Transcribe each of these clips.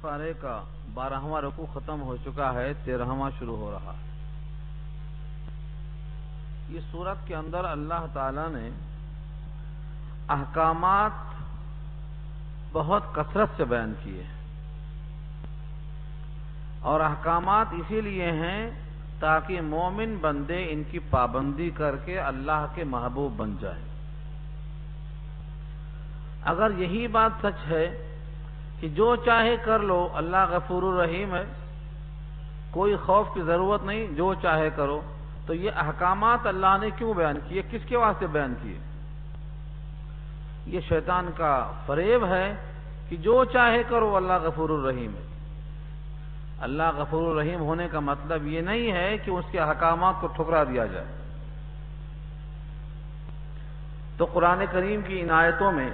پارے کا 12واں رکوع ختم ہو چکا ہے، 13واں شروع ہو رہا ہے۔ اس سورت کے اندر اللہ تعالی نے احکامات بہت کثرت سے بیان کیے اور احکامات اسی لیے ہیں تاکہ مومن بندے ان کی پابندی کر کے اللہ کے محبوب بن جائیں۔ اگر یہی بات سچ ہے کہ جو چاہے کر لو، اللہ غفور الرحیم ہے، کوئی خوف کی ضرورت نہیں، جو چاہے کرو، تو یہ احکامات اللہ نے کیوں بیان کیے؟ کس کے واسطے بیان کیے؟ یہ شیطان کا فریب ہے کہ جو چاہے کرو، اللہ غفور الرحیم ہے۔ اللہ غفور الرحیم ہونے کا مطلب یہ نہیں ہے کہ اس کے احکامات کو ٹھکرا دیا جائے۔ تو قرآن کریم کی ان آیتوں میں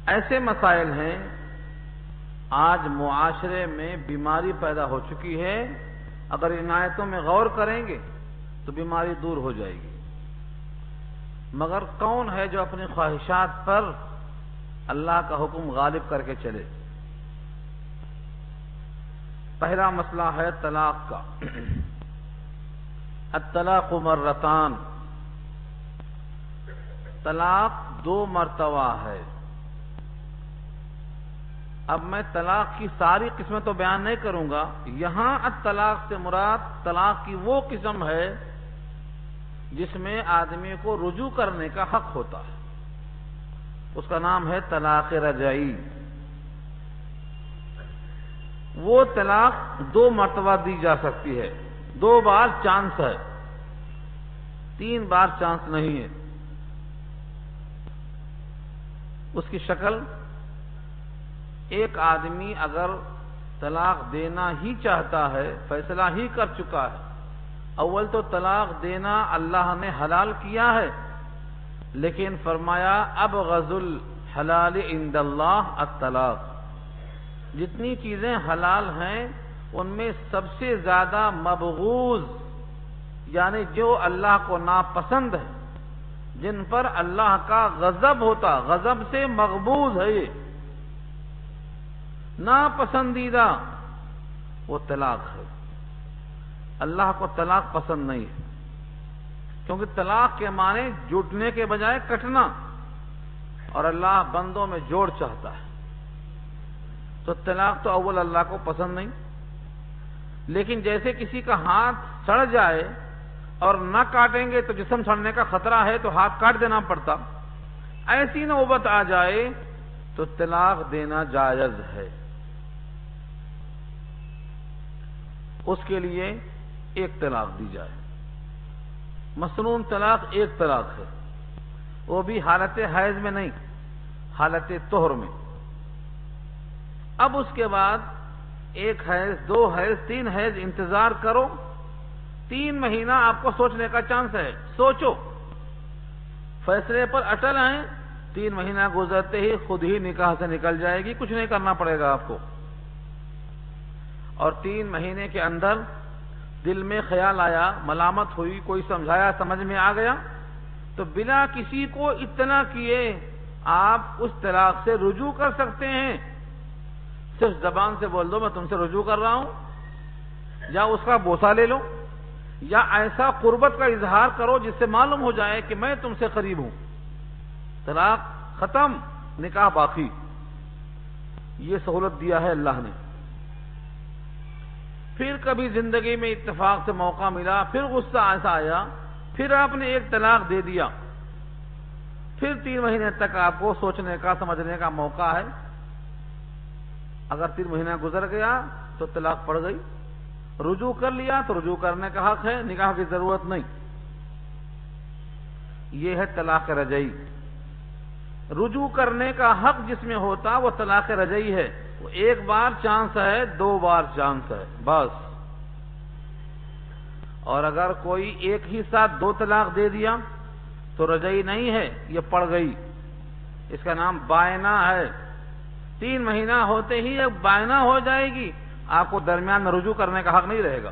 ایسے مسائل ہیں، آج معاشرے میں بیماری پیدا ہو چکی ہے، اگر ان آیتوں میں غور کریں گے تو بیماری دور ہو جائے گی۔ مگر کون ہے جو اپنی خواہشات پر اللہ کا حکم غالب کر کے چلے؟ پہلا مسئلہ ہے طلاق کا۔ الطلاق مرتان، طلاق 2 مرتبہ ہے۔ اب میں طلاق کی ساری قسمیں تو بیان نہیں کروں گا، یہاں الطلاق سے مراد طلاق کی وہ قسم ہے جس میں آدمی کو رجوع کرنے کا حق ہوتا ہے، اس کا نام ہے طلاق رجعی۔ وہ طلاق 2 مرتبہ دی جا سکتی ہے، 2 بار چانس ہے، 3 بار چانس نہیں ہے۔ اس کی شکل، ایک آدمی اگر طلاق دینا ہی چاہتا ہے، فیصلہ ہی کر چکا ہے، اول تو طلاق دینا اللہ نے حلال کیا ہے، لیکن فرمایا ابغض الحلال عند اللہ الطلاق، جتنی چیزیں حلال ہیں ان میں سب سے زیادہ مبغوض، یعنی جو اللہ کو ناپسند ہے، جن پر اللہ کا غضب ہوتا، غضب سے مغبوض ہے، یہ ناپسندیدہ، وہ طلاق ہے۔ اللہ کو طلاق پسند نہیں ہے، کیونکہ طلاق کے معنی جوڑنے کے بجائے کٹنا، اور اللہ بندوں میں جوڑ چاہتا ہے، تو طلاق تو اول اللہ کو پسند نہیں۔ لیکن جیسے کسی کا ہاتھ سڑ جائے اور نہ کاٹیں گے تو جسم سڑنے کا خطرہ ہے تو ہاتھ کاٹ دینا پڑتا، ایسی نوبت آ جائے تو طلاق دینا جائز ہے۔ اس کے لیے ایک طلاق دی جائے۔ مسنون طلاق ایک طلاق ہے، وہ بھی حالت حیض میں نہیں، حالت طہر میں۔ اب اس کے بعد 1 حیض، 2 حیض، 3 حیض انتظار کرو، 3 مہینہ آپ کو سوچنے کا چانس ہے، سوچو، فیصلے پر اٹل ہیں، 3 مہینہ گزرتے ہی خود ہی نکاح سے نکل جائے گی، کچھ نہیں کرنا پڑے گا آپ کو۔ اور 3 مہینے کے اندر دل میں خیال آیا، ملامت ہوئی، کوئی سمجھایا، سمجھ میں آ گیا، تو بلا کسی کو اطلاع کیے آپ اس طلاق سے رجوع کر سکتے ہیں۔ صرف زبان سے بول دو میں تم سے رجوع کر رہا ہوں، یا اس کا بوسہ لے لو، یا ایسا قربت کا اظہار کرو جس سے معلوم ہو جائے کہ میں تم سے قریب ہوں، طلاق ختم، نکاح باقی۔ یہ سہولت دیا ہے اللہ نے۔ پھر کبھی زندگی میں اتفاق سے موقع ملا، پھر غصہ ایسا آیا، پھر آپ نے 1 طلاق دے دیا، پھر 3 مہینے تک آپ کو سوچنے کا، سمجھنے کا موقع ہے۔ اگر 3 مہینہ گزر گیا تو طلاق پڑ گئی، رجوع کر لیا تو رجوع کرنے کا حق ہے، نکاح کی ضرورت نہیں۔ یہ ہے طلاق رجعی۔ رجوع کرنے کا حق جس میں ہوتا وہ طلاق رجعی ہے، وہ 1 بار چانس ہے، 2 بار چانس ہے، بس۔ اور اگر کوئی ایک ہی ساتھ 2 طلاق دے دیا تو رجعی نہیں ہے، یہ پڑ گئی، اس کا نام بائنہ ہے۔ 3 مہینہ ہوتے ہی ایک بائنہ ہو جائے گی، آپ کو درمیان میں رجوع کرنے کا حق نہیں رہے گا۔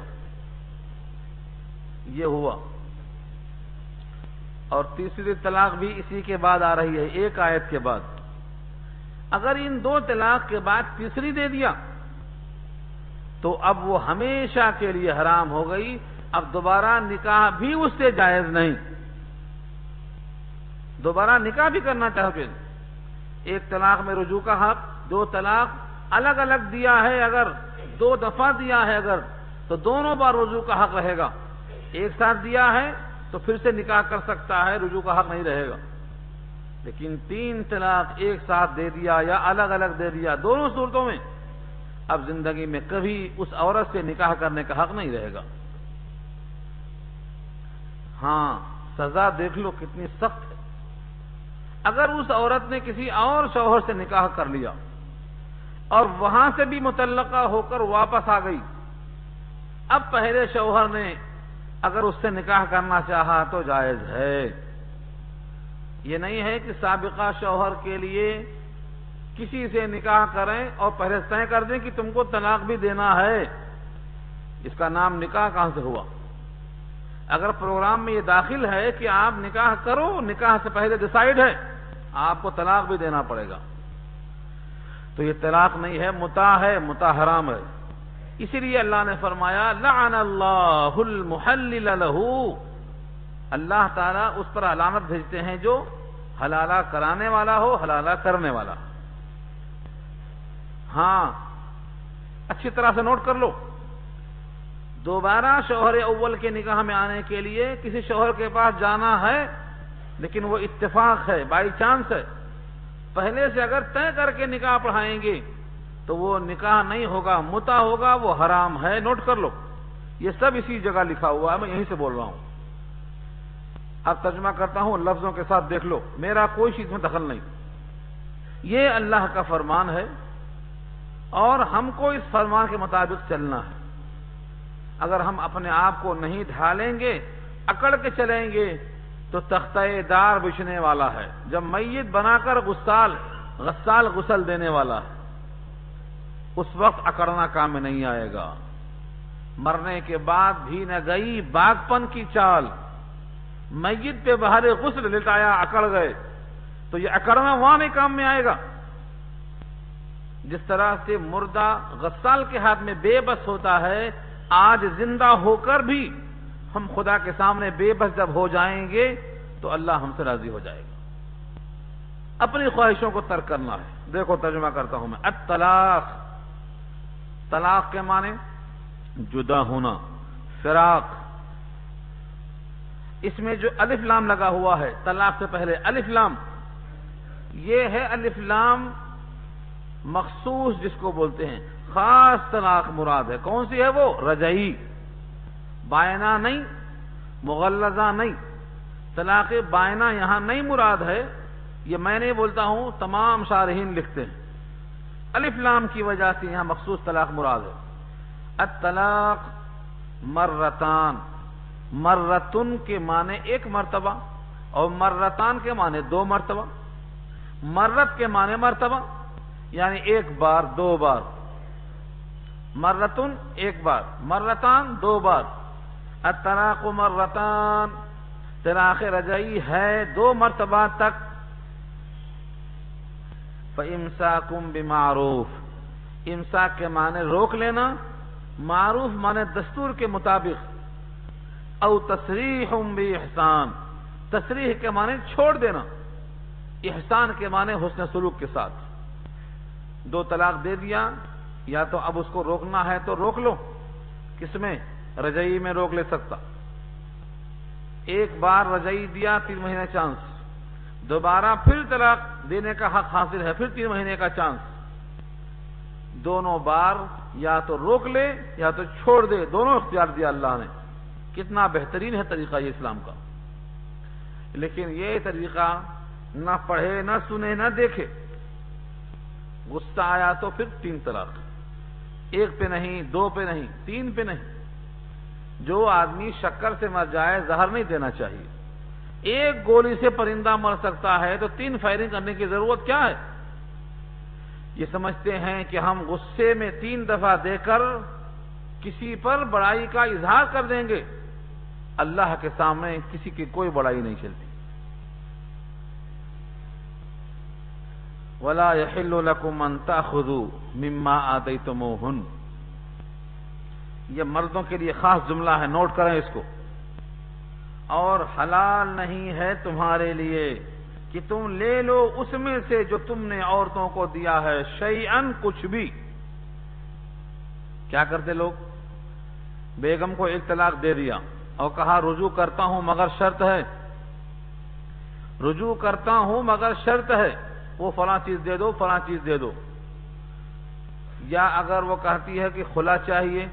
یہ ہوا۔ اور تیسری طلاق بھی اسی کے بعد آ رہی ہے، 1 آیت کے بعد۔ اگر ان 2 طلاق کے بعد تیسری دے دیا تو اب وہ ہمیشہ کے لیے حرام ہو گئی، اب دوبارہ نکاح بھی اس سے جائز نہیں، دوبارہ نکاح بھی کرنا چاہتے۔ 1 طلاق میں رجوع کا حق، 2 طلاق الگ الگ دیا ہے، اگر 2 دفعہ دیا ہے اگر، تو دونوں بار رجوع کا حق رہے گا۔ ایک ساتھ دیا ہے تو پھر سے نکاح کر سکتا ہے، رجوع کا حق نہیں رہے گا۔ لیکن 3 طلاق ایک ساتھ دے دیا یا الگ الگ دے دیا، دونوں صورتوں میں اب زندگی میں کبھی اس عورت سے نکاح کرنے کا حق نہیں رہے گا۔ ہاں، سزا دیکھ لو کتنی سخت ہے۔ اگر اس عورت نے کسی اور شوہر سے نکاح کر لیا اور وہاں سے بھی مطلقہ ہو کر واپس آ گئی، اب پہلے شوہر نے اگر اس سے نکاح کرنا چاہا تو جائز ہے۔ یہ نہیں ہے کہ سابقہ شوہر کے لیے کسی سے نکاح کریں اور پہلے طے کر دیں کہ تم کو طلاق بھی دینا ہے، اس کا نام نکاح کہاں سے ہوا؟ اگر پروگرام میں یہ داخل ہے کہ آپ نکاح کرو، نکاح سے پہلے ڈیسائیڈ ہے آپ کو طلاق بھی دینا پڑے گا، تو یہ طلاق نہیں ہے، متاع ہے، متاع حرام ہے۔ اسی لیے اللہ نے فرمایا لعن اللہ المحلل له، اللہ تعالیٰ اس پر علامت بھیجتے ہیں جو حلالہ کرانے والا ہو، حلالہ کرنے والا۔ ہاں، اچھی طرح سے نوٹ کر لو، دوبارہ شوہر اول کے نکاح میں آنے کے لیے کسی شوہر کے پاس جانا ہے، لیکن وہ اتفاق ہے، بائی چانس ہے، پہلے سے اگر طے کر کے نکاح پڑھائیں گے تو وہ نکاح نہیں ہوگا، متع ہوگا، وہ حرام ہے۔ نوٹ کر لو، یہ سب اسی جگہ لکھا ہوا ہے، میں یہیں سے بول رہا ہوں۔ اب ترجمہ کرتا ہوں، لفظوں کے ساتھ دیکھ لو، میرا کوئی چیز میں دخل نہیں، یہ اللہ کا فرمان ہے اور ہم کو اس فرمان کے مطابق چلنا ہے۔ اگر ہم اپنے آپ کو نہیں ڈھالیں گے، اکڑ کے چلیں گے تو تختہ دار بچھنے والا ہے، جب میت بنا کر غسال غسل دینے والا ہے، اس وقت اکڑنا کام میں نہیں آئے گا۔ مرنے کے بعد بھی نہ گئی باغ پن کی چال، میت پہ بہار غسل لٹایا اکڑ گئے تو یہ اکڑنا وہاں نہیں کام میں آئے گا۔ جس طرح سے مردہ غسال کے ہاتھ میں بے بس ہوتا ہے، آج زندہ ہو کر بھی ہم خدا کے سامنے بے بس جب ہو جائیں گے تو اللہ ہم سے راضی ہو جائے گا۔ اپنی خواہشوں کو ترک کرنا ہے۔ دیکھو ترجمہ کرتا ہوں میں، الطلاق، طلاق کے معنی جدا ہونا، فراق۔ اس میں جو الف لام لگا ہوا ہے طلاق سے پہلے، الف لام، یہ ہے الف لام مخصوص جس کو بولتے ہیں، خاص طلاق مراد ہے۔ کون سی ہے وہ؟ رجعی، بائنہ نہیں، مغلظہ نہیں۔ طلاق بائنہ یہاں نہیں مراد ہے، یہ میں نہیں بولتا ہوں، تمام شارحین لکھتے ہیں۔ الف لام کی وجہ سے یہاں مخصوص طلاق مراد ہے۔ الطلاق مرتان، مرتن کے معنی 1 مرتبہ اور مرتان کے معنی 2 مرتبہ۔ مرت کے معنی مرتبہ، یعنی 1 بار، 2 بار۔ مرتن 1 بار، مرتان 2 بار۔ الطلاق مرتان، طلاق رجعی ہے 2 مرتبہ تک۔ فَإِمْسَاكُمْ بِمَعْرُوفٍ، امساک کے معنی روک لینا، معروف معنی دستور کے مطابق، او تسریح بِإِحْسَان، تسریح کے معنی چھوڑ دینا، احسان کے معنی حسن سلوک کے ساتھ۔ 2 طلاق دے دیا، یا تو اب اس کو روکنا ہے تو روک لو، کس میں؟ رجعی میں روک لے سکتا۔ 1 بار رجعی دیا، 3 مہینے چانس، دوبارہ پھر طلاق دینے کا حق حاصل ہے، پھر 3 مہینے کا چانس۔ دونوں بار یا تو روک لے یا تو چھوڑ دے، دونوں اختیار دیا اللہ نے۔ کتنا بہترین ہے طریقہ یہ اسلام کا۔ لیکن یہ طریقہ نہ پڑھے، نہ سنے، نہ دیکھے، غصہ آیا تو پھر 3 طلاق، 1 پہ نہیں، 2 پہ نہیں، 3 پہ نہیں۔ جو آدمی شکر سے مر جائے زہر نہیں دینا چاہیے۔ 1 گولی سے پرندہ مر سکتا ہے تو 3 فائرنگ کرنے کی ضرورت کیا ہے؟ یہ سمجھتے ہیں کہ ہم غصے میں 3 دفعہ دے کر کسی پر بڑائی کا اظہار کر دیں گے، اللہ کے سامنے کسی کی کوئی بڑائی نہیں چلتی۔ ولا يحل لكم ان تاخذوا مما آتيتموهن. یہ مردوں کے لیے خاص جملہ ہے، نوٹ کریں اس کو. اور حلال نہیں ہے تمہارے لیے کہ تم لے لو اس میں سے جو تم نے عورتوں کو دیا ہے، شیئن کچھ بھی. کیا کرتے لوگ؟ بیگم کو ایک طلاق دے دیا اور کہا رجوع کرتا ہوں مگر شرط ہے، رجوع کرتا ہوں مگر شرط ہے، وہ فلاں چیز دے دو، فلاں چیز دے دو. یا اگر وہ کہتی ہے کہ خلا چاہیے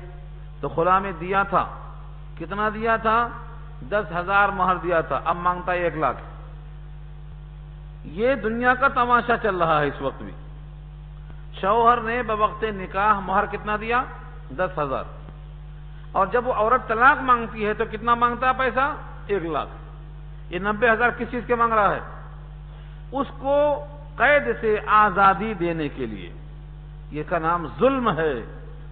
تو خلا میں دیا تھا، کتنا دیا تھا؟ 10,000 مہر دیا تھا، اب مانگتا ہے 1 لاکھ. یہ دنیا کا تماشا چل رہا ہے اس وقت بھی. شوہر نے بوقت نکاح مہر کتنا دیا؟ 10,000. اور جب وہ عورت طلاق مانگتی ہے تو کتنا مانگتا ہے پیسہ؟ 1 لاکھ. یہ 90,000 کس چیز کے مانگ رہا ہے؟ اس کو قید سے آزادی دینے کے لیے. یہ کا نام ظلم ہے،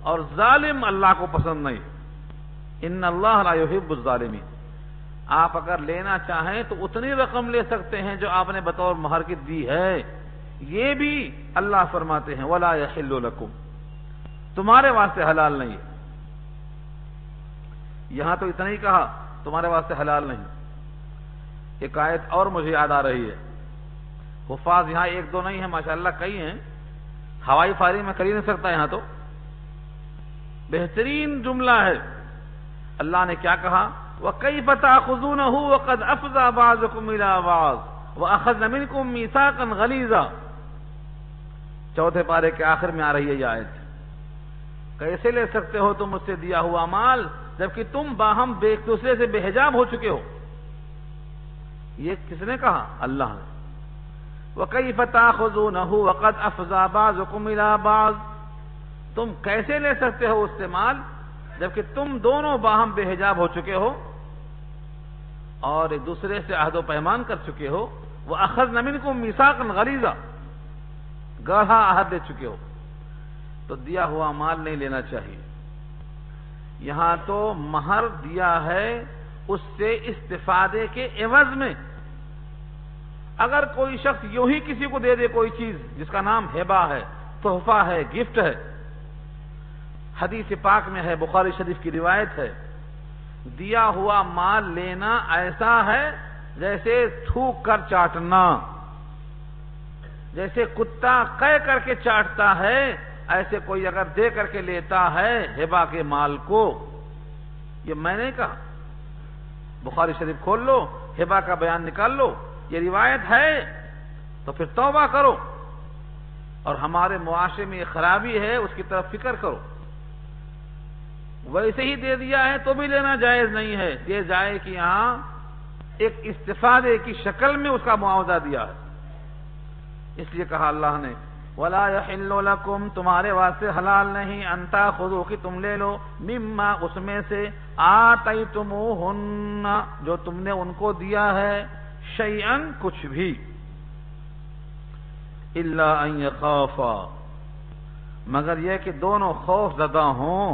اور ظالم اللہ کو پسند نہیں. ان اللہ لا يحب الظالمین. آپ اگر لینا چاہیں تو اتنی رقم لے سکتے ہیں جو آپ نے بطور مہر کی دی ہے. یہ بھی اللہ فرماتے ہیں ولا يحل لكم، تمہارے واسطے حلال نہیں ہے. یہاں تو اتنا ہی کہا تمہارے واسطے حلال نہیں. ایک آیت اور مجھے یاد آ رہی ہے. حفاظ یہاں 1-2 نہیں ہیں، ماشاءاللہ کئی ہیں. ہوائی فائرنگ میں کر ہی نہیں سکتا. یہاں تو بہترین جملہ ہے. اللہ نے کیا کہا؟ وَكَيْفَ تَأْخُذُونَهُ وَقَدْ أَفْضَىٰ بَعْضُكُمْ إِلَىٰ بَعْضٍ وَأَخَذْنَ مِنكُم مِّيثَاقًا غَلِيظًا. چوتھے پارے کے آخر میں آ رہی ہے یہ آیت. کیسے لے سکتے ہو تم مجھ سے دیا ہوا مال جبکہ تم باہم ایک دوسرے سے بے حجاب ہو چکے ہو؟ یہ کس نے کہا؟ اللہ نے. وَكَيْفَ تَأْخُذُونَهُ وَقَدْ أَفْضَىٰ بَعْضُكُمْ إِلَىٰ بَعْضٍ. تم کیسے لے سکتے ہو اس سے مال جبکہ تم دونوں باہم بے حجاب ہو چکے ہو اور ایک دوسرے سے عہد و پیمان کر چکے ہو. وَأَخَذْنَ مِنكُم مِّيثَاقًا غَلِيظًا، گاڑھا عہد دے چکے ہو. تو دیا ہوا مال نہیں لینا چاہیے. یہاں تو مہر دیا ہے اس سے استفادے کے عوض میں. اگر کوئی شخص یوں ہی کسی کو دے دے کوئی چیز جس کا نام ہبہ ہے، تحفہ ہے، گفٹ ہے، حدیث پاک میں ہے، بخاری شریف کی روایت ہے، دیا ہوا مال لینا ایسا ہے جیسے تھوک کر چاٹنا. جیسے کتا قے کر کے چاٹتا ہے، ایسے کوئی اگر دے کر کے لیتا ہے ہبہ کے مال کو. یہ میں نے کہا، بخاری شریف کھول لو، ہبہ کا بیان نکال لو. یہ روایت ہے تو پھر توبہ کرو، اور ہمارے معاشرے میں یہ خرابی ہے اس کی طرف فکر کرو. ویسے ہی دے دیا ہے تو بھی لینا جائز نہیں ہے. یہ جائے کہ یہاں ایک استفادے کی شکل میں اس کا معاوضہ دیا ہے. اس لیے کہا اللہ نے وَلَا يَحِلُّ لَكُمْ، تمہارے واسطے حلال نہیں، أَن تَأْخُذُوا کہ تم لے لو، مِمَّا اس میں سے آتَيْتُمُوهُنَّ جو تم نے ان کو دیا ہے، شَيْئًا کچھ بھی، إِلَّا أَن يَخَافَا مگر یہ کہ دونوں خوف زدہ ہوں،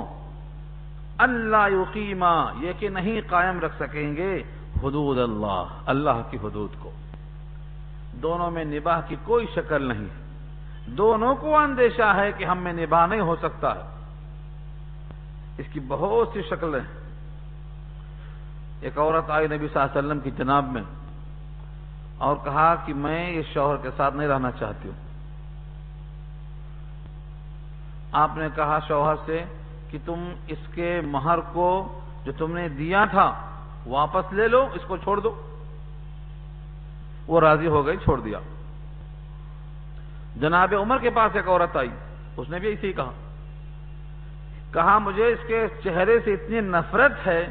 اللہ یقیما یہ کہ نہیں قائم رکھ سکیں گے، حدود اللہ، اللہ کی حدود کو. دونوں میں نباہ کی کوئی شکل نہیں. دونوں کو اندیشہ ہے کہ ہم میں نباہ نہیں ہو سکتا ہے. اس کی بہت سی شکلیں ہیں. ایک عورت آئی نبی صلی اللہ علیہ وسلم کی جناب میں اور کہا کہ میں اس شوہر کے ساتھ نہیں رہنا چاہتی ہوں. آپ نے کہا شوہر سے کہ تم اس کے مہر کو جو تم نے دیا تھا واپس لے لو، اس کو چھوڑ دو. وہ راضی ہو گئی، چھوڑ دیا. جناب عمر کے پاس ایک عورت آئی، اس نے بھی اسی کہا مجھے اس کے چہرے سے اتنی نفرت ہے،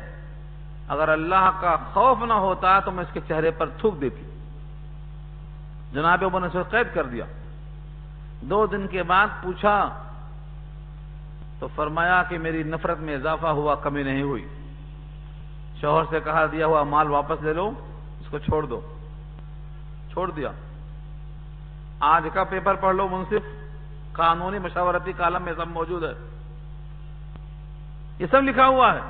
اگر اللہ کا خوف نہ ہوتا تو میں اس کے چہرے پر تھوک دیتی. جناب عمر نے اسے قید کر دیا. 2 دن کے بعد پوچھا تو فرمایا کہ میری نفرت میں اضافہ ہوا، کمی نہیں ہوئی. شوہر سے کہا دیا ہوا مال واپس لے لو، اس کو چھوڑ دو. چھوڑ دیا. آج کا پیپر پڑھ لو، منصف قانونی مشاورتی کالم میں سب موجود ہے، یہ سب لکھا ہوا ہے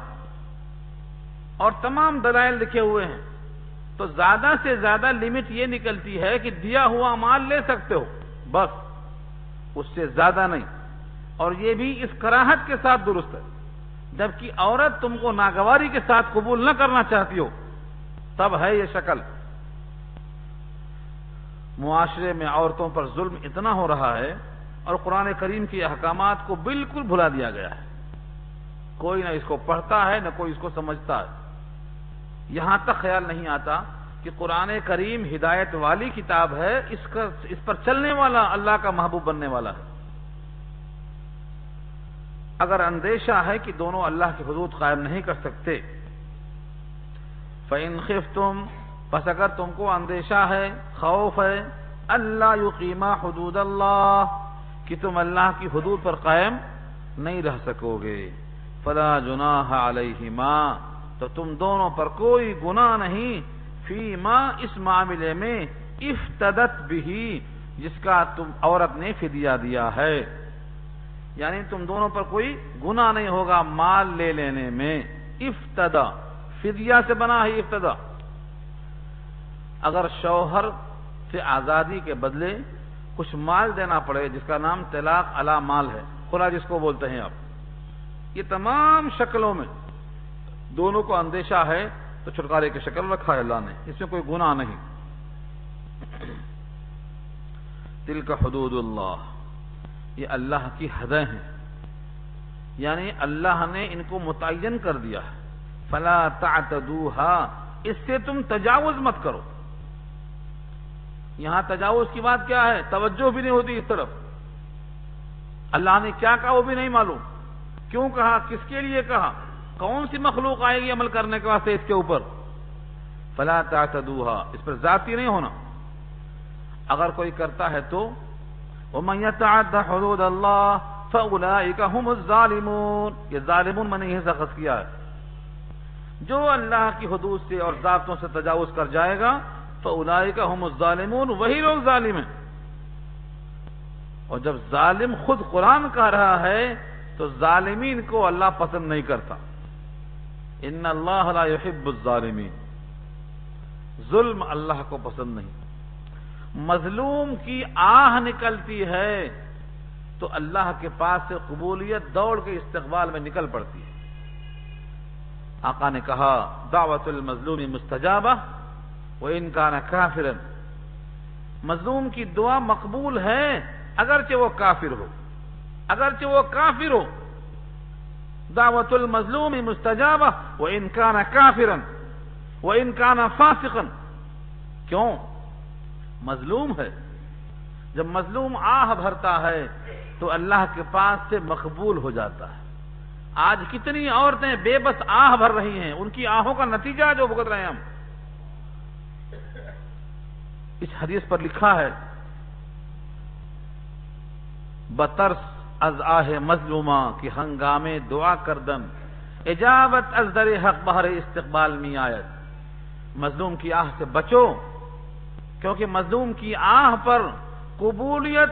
اور تمام دلائل لکھے ہوئے ہیں. تو زیادہ سے زیادہ لمٹ یہ نکلتی ہے کہ دیا ہوا مال لے سکتے ہو، بس، اس سے زیادہ نہیں. اور یہ بھی اس کراہت کے ساتھ درست ہے، جبکہ عورت تم کو ناگواری کے ساتھ قبول نہ کرنا چاہتی ہو تب ہے یہ شکل. معاشرے میں عورتوں پر ظلم اتنا ہو رہا ہے اور قرآن کریم کے احکامات کو بالکل بھلا دیا گیا ہے. کوئی نہ اس کو پڑھتا ہے نہ کوئی اس کو سمجھتا ہے. یہاں تک خیال نہیں آتا کہ قرآن کریم ہدایت والی کتاب ہے، اس پر چلنے والا اللہ کا محبوب بننے والا ہے. اگر اندیشہ ہے کہ دونوں اللہ کی حدود قائم نہیں کر سکتے، فَإِنْ خِفْتُمْ، پس اگر تم کو اندیشہ ہے، خوف ہے، اللہ یقیما حدود اللہ، کہ تم اللہ کی حدود پر قائم نہیں رہ سکو گے، فلا جناح علیہما، تو تم دونوں پر کوئی گناہ نہیں، فیما، اس معاملے میں، افتدت بھی، جس کا تم عورت نے فدیہ دیا ہے. یعنی تم دونوں پر کوئی گناہ نہیں ہوگا مال لے لینے میں. افتدا، فدیہ سے بنا ہے افتدا. اگر شوہر سے آزادی کے بدلے کچھ مال دینا پڑے، جس کا نام طلاق علی مال ہے، خلا جس کو بولتے ہیں آپ، یہ تمام شکلوں میں دونوں کو اندیشہ ہے تو چھٹکارے کی شکل رکھا ہے اللہ نے، اس میں کوئی گناہ نہیں. تلک حدود اللہ، یہ اللہ کی حدیں ہیں، یعنی اللہ نے ان کو متعین کر دیا ہے. فلا تعتدوها، اس سے تم تجاوز مت کرو. یہاں تجاوز کی بات کیا ہے؟ توجہ بھی نہیں ہوتی اس طرف. اللہ نے کیا کہا وہ بھی نہیں معلوم، کیوں کہا، کس کے لیے کہا، کون سی مخلوق آئے گی عمل کرنے کے واسطے اس کے اوپر. فلا تعتدوها، اس پر ذاتی نہیں ہونا. اگر کوئی کرتا ہے تو وَمَن يَتَعَدَّ حُدُودَ اللَّهِ فَأُولَٰئِكَ هُمُ الظَّالِمُونَ، یہ ظالمون میں نے یہ شخص کیا ہے، جو اللہ کی حدود سے اور ضابطوں سے تجاوز کر جائے گا، فَأُولَٰئِكَ هُمُ الظَّالِمُونَ، وہی لوگ ظالم ہیں. اور جب ظالم خود قرآن کہہ رہا ہے تو ظالمین کو اللہ پسند نہیں کرتا. ان اللہ لا يحب الظالمین، ظلم اللہ کو پسند نہیں. مظلوم کی آہ نکلتی ہے تو اللہ کے پاس سے قبولیت دوڑ کے استقبال میں نکل پڑتی ہے. آقا نے کہا دعوت المظلوم مستجابہ وإن كان کافرا، مظلوم کی دعا مقبول ہے اگرچہ وہ کافر ہو، اگرچہ وہ کافر ہو. دعوت المظلوم مستجابہ وإن كان کافرا وإن كان فاسقا. کیوں؟ مظلوم ہے. جب مظلوم آہ بھرتا ہے تو اللہ کے پاس سے مقبول ہو جاتا ہے. آج کتنی عورتیں بے بس آہ بھر رہی ہیں، ان کی آہوں کا نتیجہ جو بھگت رہے ہیں ہم. اس حدیث پر لکھا ہے بترس از آہ مظلومہ کی ہنگامے دعا کردم، اجابت از در حق بہر استقبال می آیت. مظلوم کی آہ سے بچو، کیونکہ مظلوم کی آہ پر قبولیت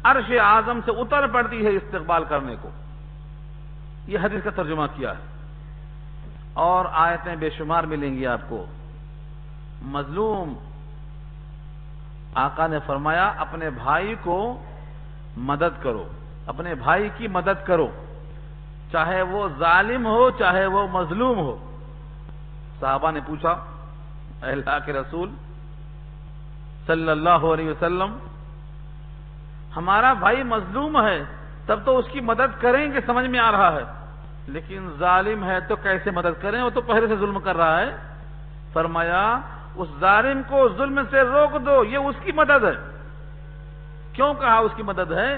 عرش اعظم سے اتر پڑتی ہے استقبال کرنے کو. یہ حدیث کا ترجمہ کیا ہے. اور آیتیں بے شمار ملیں گی آپ کو. مظلوم، آقا نے فرمایا اپنے بھائی کو مدد کرو، اپنے بھائی کی مدد کرو، چاہے وہ ظالم ہو چاہے وہ مظلوم ہو. صحابہ نے پوچھا اے اللہ کے رسول صلی اللہ علیہ وسلم، ہمارا بھائی مظلوم ہے تب تو اس کی مدد کریں گے، سمجھ میں آ رہا ہے، لیکن ظالم ہے تو کیسے مدد کریں، وہ تو پہلے سے ظلم کر رہا ہے. فرمایا اس ظالم کو ظلم سے روک دو، یہ اس کی مدد ہے. کیوں کہا اس کی مدد ہے؟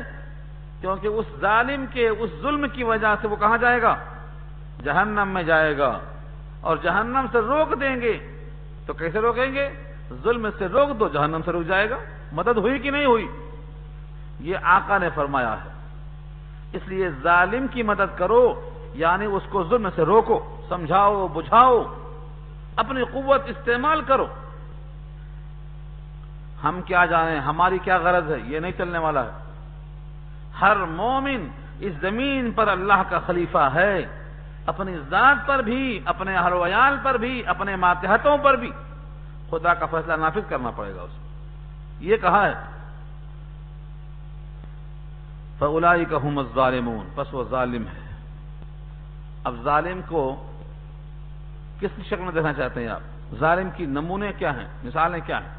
کیونکہ اس ظالم کے اس ظلم کی وجہ سے وہ کہاں جائے گا؟ جہنم میں جائے گا. اور جہنم سے روک دیں گے تو کیسے روکیں گے؟ ظلم سے روک دو، جہنم سے رک جائے گا. مدد ہوئی کہ نہیں ہوئی؟ یہ آقا نے فرمایا ہے. اس لیے ظالم کی مدد کرو، یعنی اس کو ظلم سے روکو، سمجھاؤ، بجھاؤ، اپنی قوت استعمال کرو. ہم کیا جانیں ہماری کیا غرض ہے، یہ نہیں چلنے والا ہے. ہر مومن اس زمین پر اللہ کا خلیفہ ہے، اپنی ذات پر بھی، اپنے اہل و عیال پر بھی، اپنے ماتحتوں پر بھی خدا کا فیصلہ نافذ کرنا پڑے گا. اس یہ کہا ہے فَأُولَئِكَ هُمُ الظَّالِمُونَ، پس وہ ظالم ہے۔ اب ظالم کو کس شکل میں دیکھنا چاہتے ہیں آپ؟ ظالم کی نمونے کیا ہیں، مثالیں کیا ہیں؟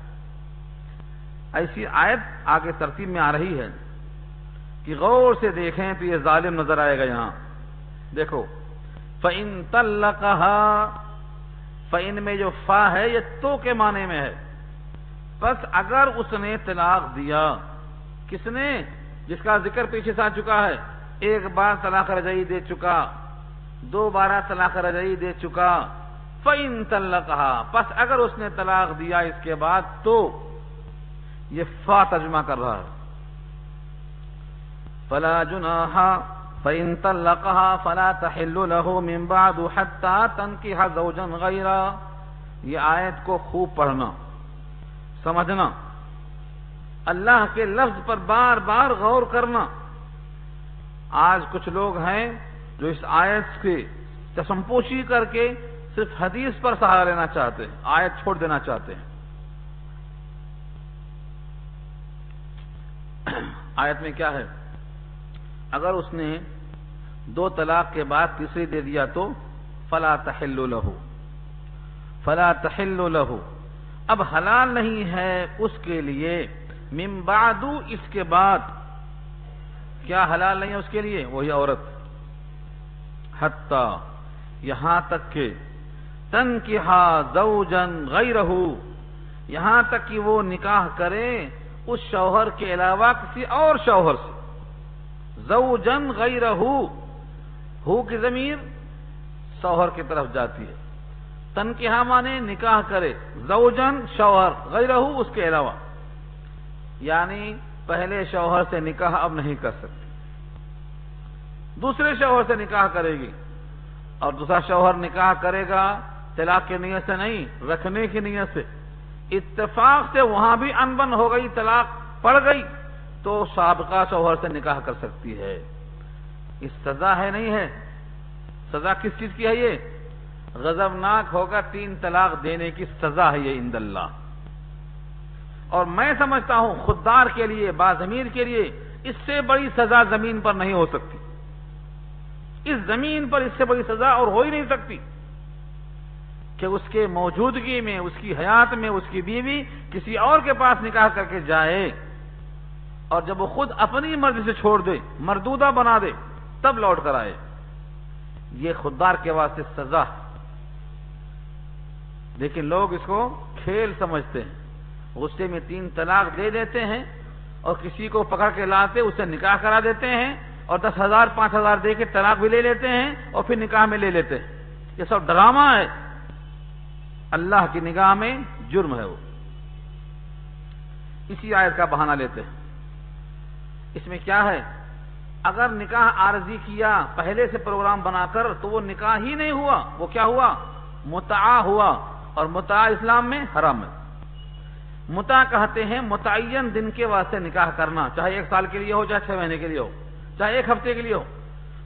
ایسی آیت آگے ترتیب میں آ رہی ہے کہ غور سے دیکھیں تو یہ ظالم نظر آئے گا یہاں۔ دیکھو فَإِن طَلَّقَهَا، فَإِن میں جو فا ہے یہ تو کے معنی میں ہے، پس اگر اس نے طلاق دیا، کس نے؟ جس کا ذکر پیچھے سے آ چکا ہے، ایک بار طلاق رجعی دے چکا، دوبارہ طلاق رجعی دے چکا، فَإِن طَلَّقَهَا، پس اگر اس نے طلاق دیا اس کے بعد تو، یہ فا ترجمہ کر رہا ہے۔ فَلَا جُنَاحَ فَإِن طَلَّقَهَا فَلَا تَحِلُّ لَهُ مِن بَعْدُ حَتَّى تَنكِحَ زَوْجًا غَيْرَهُ۔ یہ آیت کو خوب پڑھنا، سمجھنا، اللہ کے لفظ پر بار بار غور کرنا۔ آج کچھ لوگ ہیں جو اس آیت کی چشم پوشی کر کے صرف حدیث پر سہارا لینا چاہتے ہیں، آیت چھوڑ دینا چاہتے ہیں۔ آیت میں کیا ہے؟ اگر اس نے 2 طلاق کے بعد تیسری دے دیا تو فلا تحل له، فلا تحل له، اب حلال نہیں ہے اس کے لیے، من بعد، اس کے بعد، کیا حلال نہیں ہے اس کے لیے؟ وہی عورت، حتی، یہاں تک کہ، تنکح زوجا غیرہ، یہاں تک کہ وہ نکاح کرے اس شوہر کے علاوہ کسی اور شوہر سے۔ زوجن غیرہ، ہو کی ضمیر شوہر کی طرف جاتی ہے، تنکیہ مانے نکاح کرے، زوجن شوہر، غیرہ اس کے علاوہ، یعنی پہلے شوہر سے نکاح اب نہیں کر سکتی، دوسرے شوہر سے نکاح کرے گی، اور دوسرا شوہر نکاح کرے گا طلاق کی نیت سے نہیں، رکھنے کی نیت سے، اتفاق سے وہاں بھی انبن ہو گئی، طلاق پڑ گئی، تو سابقہ شوہر سے نکاح کر سکتی ہے۔ اس سزا ہے نہیں ہے؟ سزا کس چیز کی ہے؟ یہ غضبناک ہوگا 3 طلاق دینے کی سزا ہے یہ عند اللہ۔ اور میں سمجھتا ہوں خوددار کے لیے، باضمیر کے لیے اس سے بڑی سزا زمین پر نہیں ہو سکتی، اس زمین پر اس سے بڑی سزا اور ہو ہی نہیں سکتی کہ اس کے موجودگی میں، اس کی حیات میں، اس کی بیوی کسی اور کے پاس نکاح کر کے جائے، اور جب وہ خود اپنی مرضی سے چھوڑ دے، مردودہ بنا دے، تب لوٹ کر آئے۔ یہ خوددار کے واسطے سزا ہے، لیکن لوگ اس کو کھیل سمجھتے ہیں، غصے میں 3 طلاق دے دیتے ہیں، اور کسی کو پکڑ کے لاتے اسے نکاح کرا دیتے ہیں، اور 10,000 5,000 دے کے طلاق بھی لے لیتے ہیں، اور پھر نکاح میں لے لیتے ہیں۔ یہ سب ڈرامہ ہے، اللہ کی نگاہ میں جرم ہے وہ۔ اسی آیت کا بہانہ لیتے ہیں۔ اس میں کیا ہے؟ اگر نکاح عارضی کیا پہلے سے پروگرام بنا کر تو وہ نکاح ہی نہیں ہوا، وہ کیا ہوا؟ متعہ ہوا، اور متعہ اسلام میں حرام ہے۔ متعہ کہتے ہیں متعین دن کے واسطے نکاح کرنا، چاہے 1 سال کے لیے ہو، چاہے 6 مہینے کے لیے ہو، چاہے 1 ہفتے کے لیے ہو،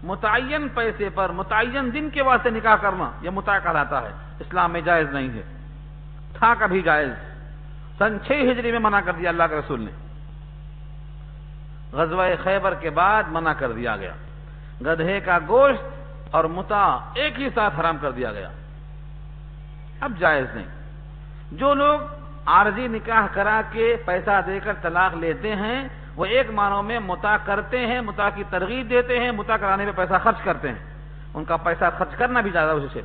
متعین پیسے پر متعین دن کے واسطے نکاح کرنا یہ متعہ کہلاتا ہے، اسلام میں جائز نہیں ہے۔ تھا کبھی جائز، سن 6 ہجری میں منع کر دیا اللہ کے رسول نے، غزوہ خیبر کے بعد منع کر دیا گیا، گدھے کا گوشت اور متعہ ایک ہی ساتھ حرام کر دیا گیا، اب جائز نہیں۔ جو لوگ عارضی نکاح کرا کے پیسہ دے کر طلاق لیتے ہیں وہ ایک معنوں میں متعہ کرتے ہیں، متعہ کی ترغیب دیتے ہیں، متعہ کرانے پہ پیسہ خرچ کرتے ہیں، ان کا پیسہ خرچ کرنا بھی زیادہ اسی سے،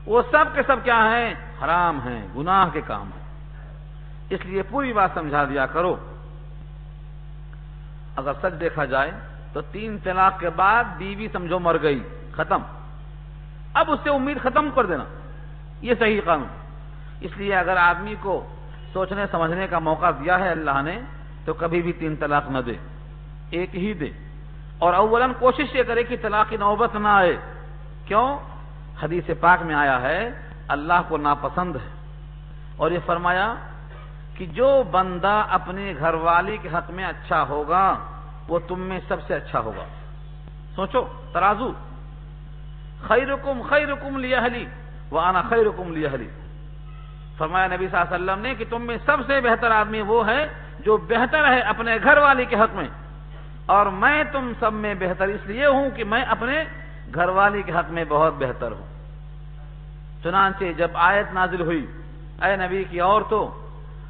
وہ سب کے سب کیا ہیں؟ حرام ہیں، گناہ کے کام ہیں۔ اس لیے پوری بات سمجھا دیا کرو۔ اگر سچ دیکھا جائے تو 3 طلاق کے بعد بیوی سمجھو مر گئی، ختم، اب اس سے امید ختم کر دینا، یہ صحیح قانون۔ اس لیے اگر آدمی کو سوچنے سمجھنے کا موقع دیا ہے اللہ نے تو کبھی بھی 3 طلاق نہ دے، 1 ہی دے، اور اولاً کوشش یہ کرے کہ طلاق کی نوبت نہ آئے۔ کیوں؟ حدیث پاک میں آیا ہے اللہ کو ناپسند ہے، اور یہ فرمایا کہ جو بندہ اپنے گھر والی کے حق میں اچھا ہوگا وہ تم میں سب سے اچھا ہوگا۔ سوچو، ترازو، خیرکم خیرکم لاہلی وانا خیرکم لاہلی، فرمایا نبی صلی اللہ علیہ وسلم نے کہ تم میں سب سے بہتر آدمی وہ ہے جو بہتر ہے اپنے گھر والی کے حق میں، اور میں تم سب میں بہتر اس لیے ہوں کہ میں اپنے گھر والی کے حق میں بہت بہتر ہوں۔ چنانچہ جب آیت نازل ہوئی، اے نبی کی عورتوں،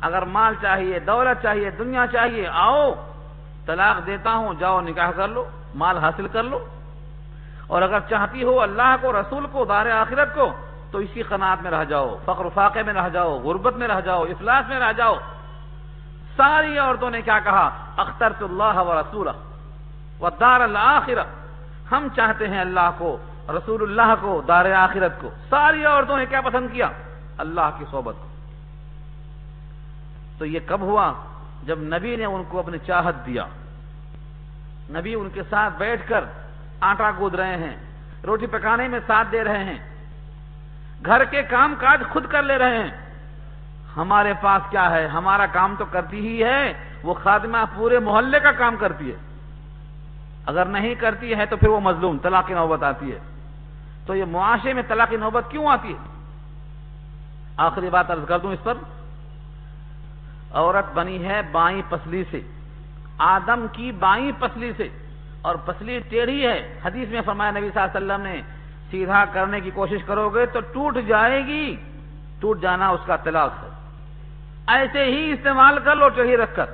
اگر مال چاہیے، دولت چاہیے، دنیا چاہیے، آؤ طلاق دیتا ہوں، جاؤ نکاح کر لو، مال حاصل کر لو، اور اگر چاہتی ہو اللہ کو، رسول کو، دار آخرت کو، تو اسی قناعت میں رہ جاؤ، فقر و فاقے میں رہ جاؤ، غربت میں رہ جاؤ، افلاس میں رہ جاؤ۔ ساری عورتوں نے کیا کہا؟ اخترت اللہ و رسولہ والدار الآخرہ، ہم چاہتے ہیں اللہ کو، رسول اللہ کو، دار آخرت کو۔ ساری عورتوں نے کیا پسند کیا؟ اللہ کی صحبت کو۔ تو یہ کب ہوا؟ جب نبی نے ان کو اپنی چاہت دیا، نبی ان کے ساتھ بیٹھ کر آٹا گود رہے ہیں، روٹی پکانے میں ساتھ دے رہے ہیں، گھر کے کام کاج خود کر لے رہے ہیں۔ ہمارے پاس کیا ہے؟ ہمارا کام تو کرتی ہی ہے، وہ خادمہ پورے محلے کا کام کرتی ہے، اگر نہیں کرتی ہے تو پھر وہ مظلوم، طلاق کی نوبت آتی ہے۔ تو یہ معاشرے میں طلاق کی نوبت کیوں آتی ہے؟ آخری بات عرض کر دوں اس پر، عورت بنی ہے بائیں پسلی سے، آدم کی بائیں پسلی سے، اور پسلی ٹیڑھی ہے۔ حدیث میں فرمایا نبی صلی اللہ علیہ وسلم نے، سیدھا کرنے کی کوشش کرو گے تو ٹوٹ جائے گی، ٹوٹ جانا اس کا طلاق ہے۔ ایسے ہی استعمال کر لو ٹیڑھی رکھ کر،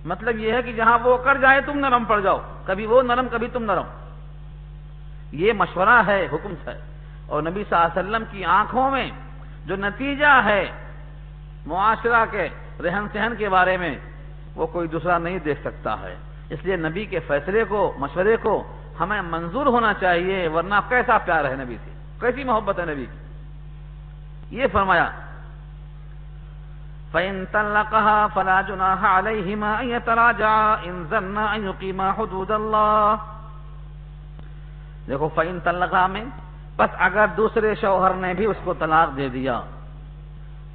مطلب یہ ہے کہ جہاں وہ کر جائے تم نرم پڑ جاؤ، کبھی وہ نرم کبھی تم نرم۔ یہ مشورہ ہے، حکم ہے، اور نبی صلی اللہ علیہ وسلم کی آنکھوں میں جو نتیجہ ہے معاشرہ کے رہن سہن کے بارے میں، وہ کوئی دوسرا نہیں دیکھ سکتا ہے۔ اس لیے نبی کے فیصلے کو، مشورے کو ہمیں منظور ہونا چاہیے، ورنہ کیسا پیار ہے نبی سے، کیسی محبت ہے نبی کی۔ یہ فرمایا فَإِن طَلَّقَهَا فَلَا جُنَاحَ عَلَيْهِمَا أَن يَتَرَاجَعَا إِن ظَنَّا أَن يُقِيمَا حُدُودَ اللَّهِ۔ دیکھو فَإِن طَلَّقَهَا میں، بس اگر دوسرے شوہر نے بھی اس کو طلاق دے دیا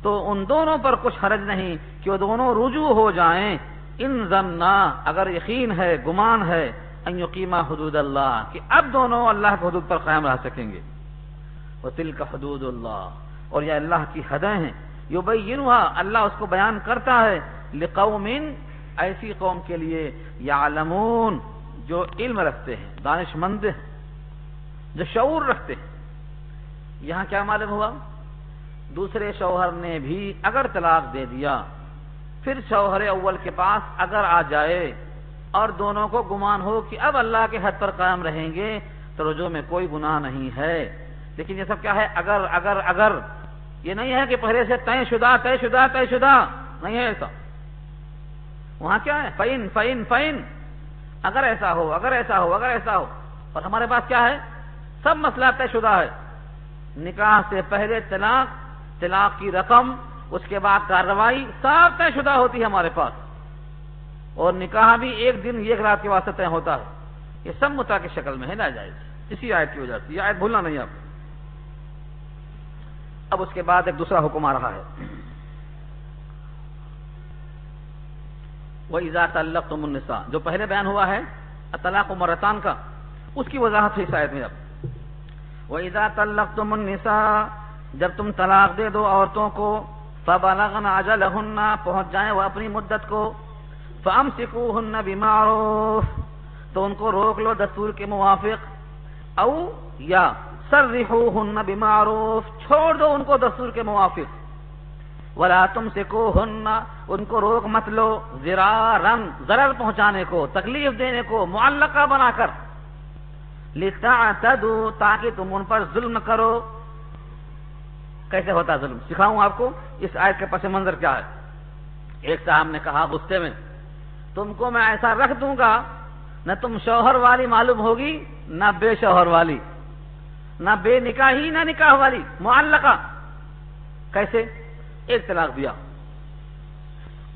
تو ان دونوں پر کچھ حرج نہیں کہ وہ دونوں رجوع ہو جائیں، ان ظنّا، اگر یقین ہے، گمان ہے، ان یقیما حدود اللہ، کہ اب دونوں اللہ کے حدود پر قائم رہ سکیں گے۔ وتلک حدود اللہ، اور یہ اللہ کی حدیں ہیں، یبینھا، اللہ اس کو بیان کرتا ہے، لقوم، ایسی قوم کے لیے، یعلمون، جو علم رکھتے ہیں، دانش مند ہیں، جو شعور رکھتے ہیں۔ یہاں کیا معلوم ہوا؟ دوسرے شوہر نے بھی اگر طلاق دے دیا، پھر شوہر اول کے پاس اگر آ جائے اور دونوں کو گمان ہو کہ اب اللہ کے حد پر قائم رہیں گے، تو رجوع میں کوئی گناہ نہیں ہے۔ لیکن یہ سب کیا ہے؟ اگر یہ نہیں ہے کہ پہلے سے طے شدہ نہیں ہے ایسا۔ وہاں کیا ہے؟ فَإِن، اگر ایسا ہو، اور ہمارے پاس کیا ہے؟ سب مسئلہ طے شدہ ہے۔ نکاح سے پہلے طلاق کی رقم، اس کے بعد کارروائی، سب طے شدہ ہوتی ہے ہمارے پاس، اور نکاح بھی ایک دن ایک رات کے واسطے طے ہوتا ہے۔ یہ سب متع کی شکل میں ہے، ناجائز، اسی آیت کی وجہ سے۔ یہ آیت بھولنا نہیں آپ۔ اب اس کے بعد ایک دوسرا حکم آ رہا ہے، وَإِذَا طَلَّقْتُمُ النِّسَاءَ، جو پہلے بیان ہوا ہے الطلاق مرتان کا، اس کی وضاحت ہے اس آیت میں۔ اب وَإِذَا طَلَّقْتُمُ النِّسَاءَ، جب تم طلاق دے دو عورتوں کو، فَبَلَغْنَ أَجَلَهُنَّ، پہنچ جائیں وہ اپنی مدت کو، فَأَمْسِكُوهُنَّ بِمَعْرُوفٍ، تو ان کو روک لو دستور کے موافق، او یا سَرِّحُوهُنَّ بِمَعْرُوفٍ، چھوڑ دو ان کو دستور کے موافق، وَلَا تُمْسِكُوهُنَّ، ان کو روک مت لو، ضِرَارًا، ضرر پہنچانے کو، تکلیف دینے کو، معلقہ بنا کر، لِتَعْتَدُوا، تاکہ تم ان پر ظلم کرو۔ کیسے ہوتا ظلم؟ سکھاؤں آپ کو۔ اس آیت کے پس منظر کیا ہے؟ ایک صاحب نے کہا غصے میں، تم کو میں ایسا رکھ دوں گا، نہ تم شوہر والی معلوم ہوگی، نہ بے شوہر والی، نہ بے نکاحی نہ نکاح والی، معلقہ۔ کیسے؟ ایک طلاق دیا،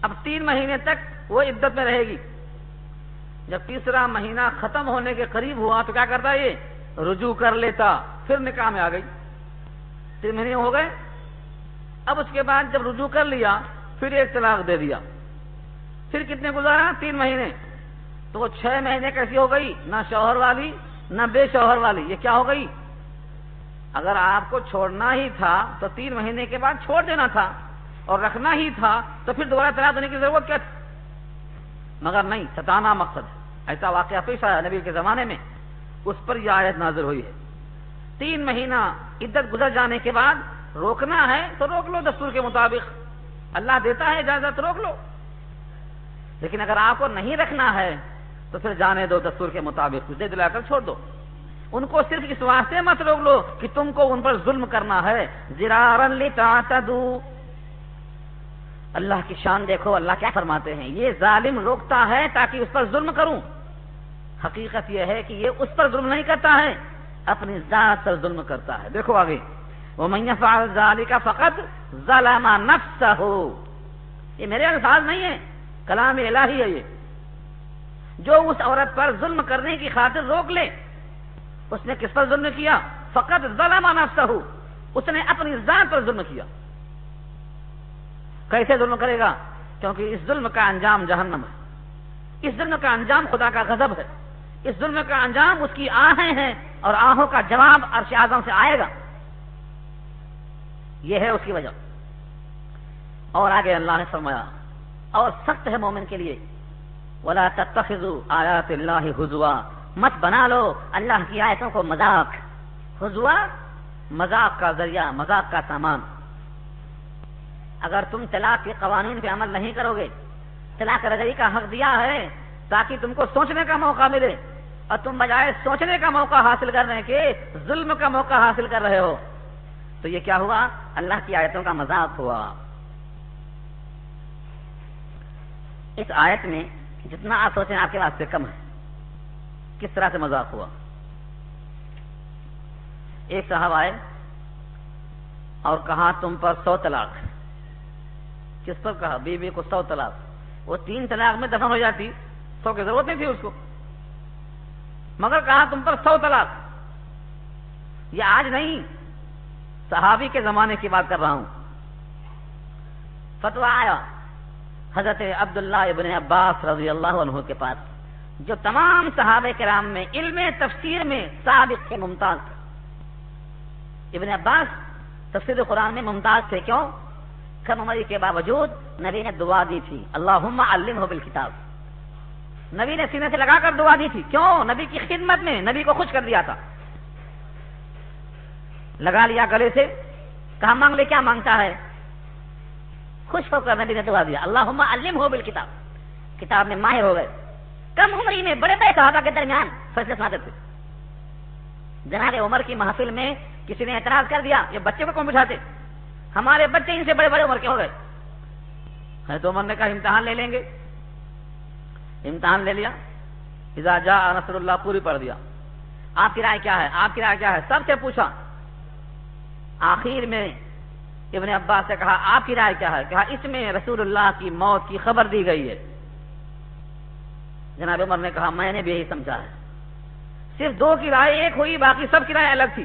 اب 3 مہینے تک وہ عدت میں رہے گی۔ جب تیسرا مہینہ ختم ہونے کے قریب ہوا تو کیا کرتا یہ؟ رجوع کر لیتا، پھر نکاح میں آ گئی، 3 مہینے ہو گئے۔ اب اس کے بعد جب رجوع کر لیا، پھر ایک طلاق دے دیا، پھر کتنے گزارا؟ 3 مہینے، تو وہ 6 مہینے کیسی ہو گئی؟ نہ شوہر والی نہ بے شوہر والی۔ یہ کیا ہو گئی؟ اگر آپ کو چھوڑنا ہی تھا تو 3 مہینے کے بعد چھوڑ دینا تھا، اور رکھنا ہی تھا تو پھر دوبارہ طلاق دینے کی ضرورت کیا تھی؟ مگر نہیں، ستانا مقصد ہے۔ ایسا واقعہ پیش آیا نبی کے زمانے میں، اس پر یہ آیت نازل ہوئی ہے۔ 3 مہینہ عدت گزر جانے کے بعد روکنا ہے تو روک لو دستور کے مطابق، اللہ دیتا ہے اجازت، روک لو۔ لیکن اگر آپ کو نہیں رکھنا ہے تو پھر جانے دو دستور کے مطابق، تجھے دلا کر چھوڑ دو۔ ان کو صرف اس واسطے مت روک لو کہ تم کو ان پر ظلم کرنا ہے، ضرارا لتعتدوا۔ اللہ کی شان دیکھو، اللہ کیا فرماتے ہیں، یہ ظالم روکتا ہے تاکہ اس پر ظلم کروں۔ حقیقت یہ ہے کہ یہ اس پر ظلم نہیں کرتا ہے، اپنی ذات پر ظلم کرتا ہے۔ دیکھو آگے، وَمَن يَفْعَلْ ذَلِكَ فَقَدْ ظَلَمَ نَفْسَهُ۔ یہ میرے الفاظ نہیں ہیں، کلام الہی ہے یہ۔ جو اس عورت پر ظلم کرنے کی خاطر روک لے، اس نے کس پر ظلم کیا؟ فقط ظلم نفسہ، اس نے اپنی ذات پر ظلم کیا۔ کیسے ظلم کرے گا؟ کیونکہ اس ظلم کا انجام جہنم ہے، اس ظلم کا انجام خدا کا غضب ہے، اس ظلم کا انجام اس کی آہیں ہیں، اور آہوں کا جواب عرش اعظم سے آئے گا۔ یہ ہے اس کی وجہ۔ اور آگے اللہ نے فرمایا، اور سخت ہے مومن کے لیے، وَلَا تَتَّخِذُوا آیَاتِ اللَّهِ هُزُوًا، مت بنا لو اللہ کی آیتوں کو مذاق۔ ہزوا مذاق کا ذریعہ، مذاق کا سامان۔ اگر تم طلاق کے قوانین پہ عمل نہیں کرو گے، طلاق رجعی کا حق دیا ہے تاکہ تم کو سوچنے کا موقع ملے، اور تم بجائے سوچنے کا موقع حاصل کرنے کے ظلم کا موقع حاصل کر رہے ہو، تو یہ کیا ہوا؟ اللہ کی آیتوں کا مذاق ہوا۔ اس آیت میں جتنا آپ سوچیں آپ کے واسطے کم ہے۔ کس طرح سے مذاق ہوا؟ ایک صاحب آئے اور کہا تم پر 100 طلاق۔ کس پر کہا؟ بیوی کو 100 طلاق۔ وہ 3 طلاق میں دفن ہو جاتی، 100 کی ضرورت نہیں تھی اس کو، مگر کہا تم پر 100 طلاق۔ یہ آج نہیں، صحابی کے زمانے کی بات کر رہا ہوں۔ فتویٰ آیا حضرت عبداللہ ابن عباس رضی اللہ عنہ کے پاس، جو تمام صحابہ کرام میں علم تفسیر میں سابق کے ممتاز تھے۔ ابن عباس تفسیر قرآن میں ممتاز تھے، کیوں؟ کم عمری کے باوجود نبی نے دعا دی تھی، اللہم علمہ بالکتاب۔ نبی نے سینے سے لگا کر دعا دی تھی، کیوں؟ نبی کی خدمت میں، نبی کو خوش کر دیا تھا۔ لگا لیا گلے سے، کہا مانگ لے، کیا مانگتا ہے؟ خوش ہو کر نبی نے دعا دیا، اللہم علمہ بالکتاب، کتاب میں ماہر ہو گئے۔ کم عمری میں بڑے بڑے صحابہ کے درمیان فیصلے سناتے تھے۔ جناب عمر کی محفل میں کسی نے اعتراض کر دیا، یہ بچے کو کون بٹھاتے، ہمارے بچے ان سے بڑے بڑے عمر کے ہو گئے۔ حضرت عمر نے کہا امتحان لے لیں گے۔ امتحان لے لیا، اذا جاء نصر اللہ پوری پڑھ دیا۔ آپ کی رائے کیا ہے؟ آپ کی رائے کیا ہے؟ سب سے پوچھا۔ آخر میں ابن عباس سے کہا آپ کی رائے کیا ہے؟ کہا اس میں رسول اللہ کی موت کی خبر دی گئی ہے۔ جناب عمر نے کہا میں نے بھی یہی سمجھا ہے۔ صرف 2 کی رائے ایک ہوئی، باقی سب کی رائے الگ تھی،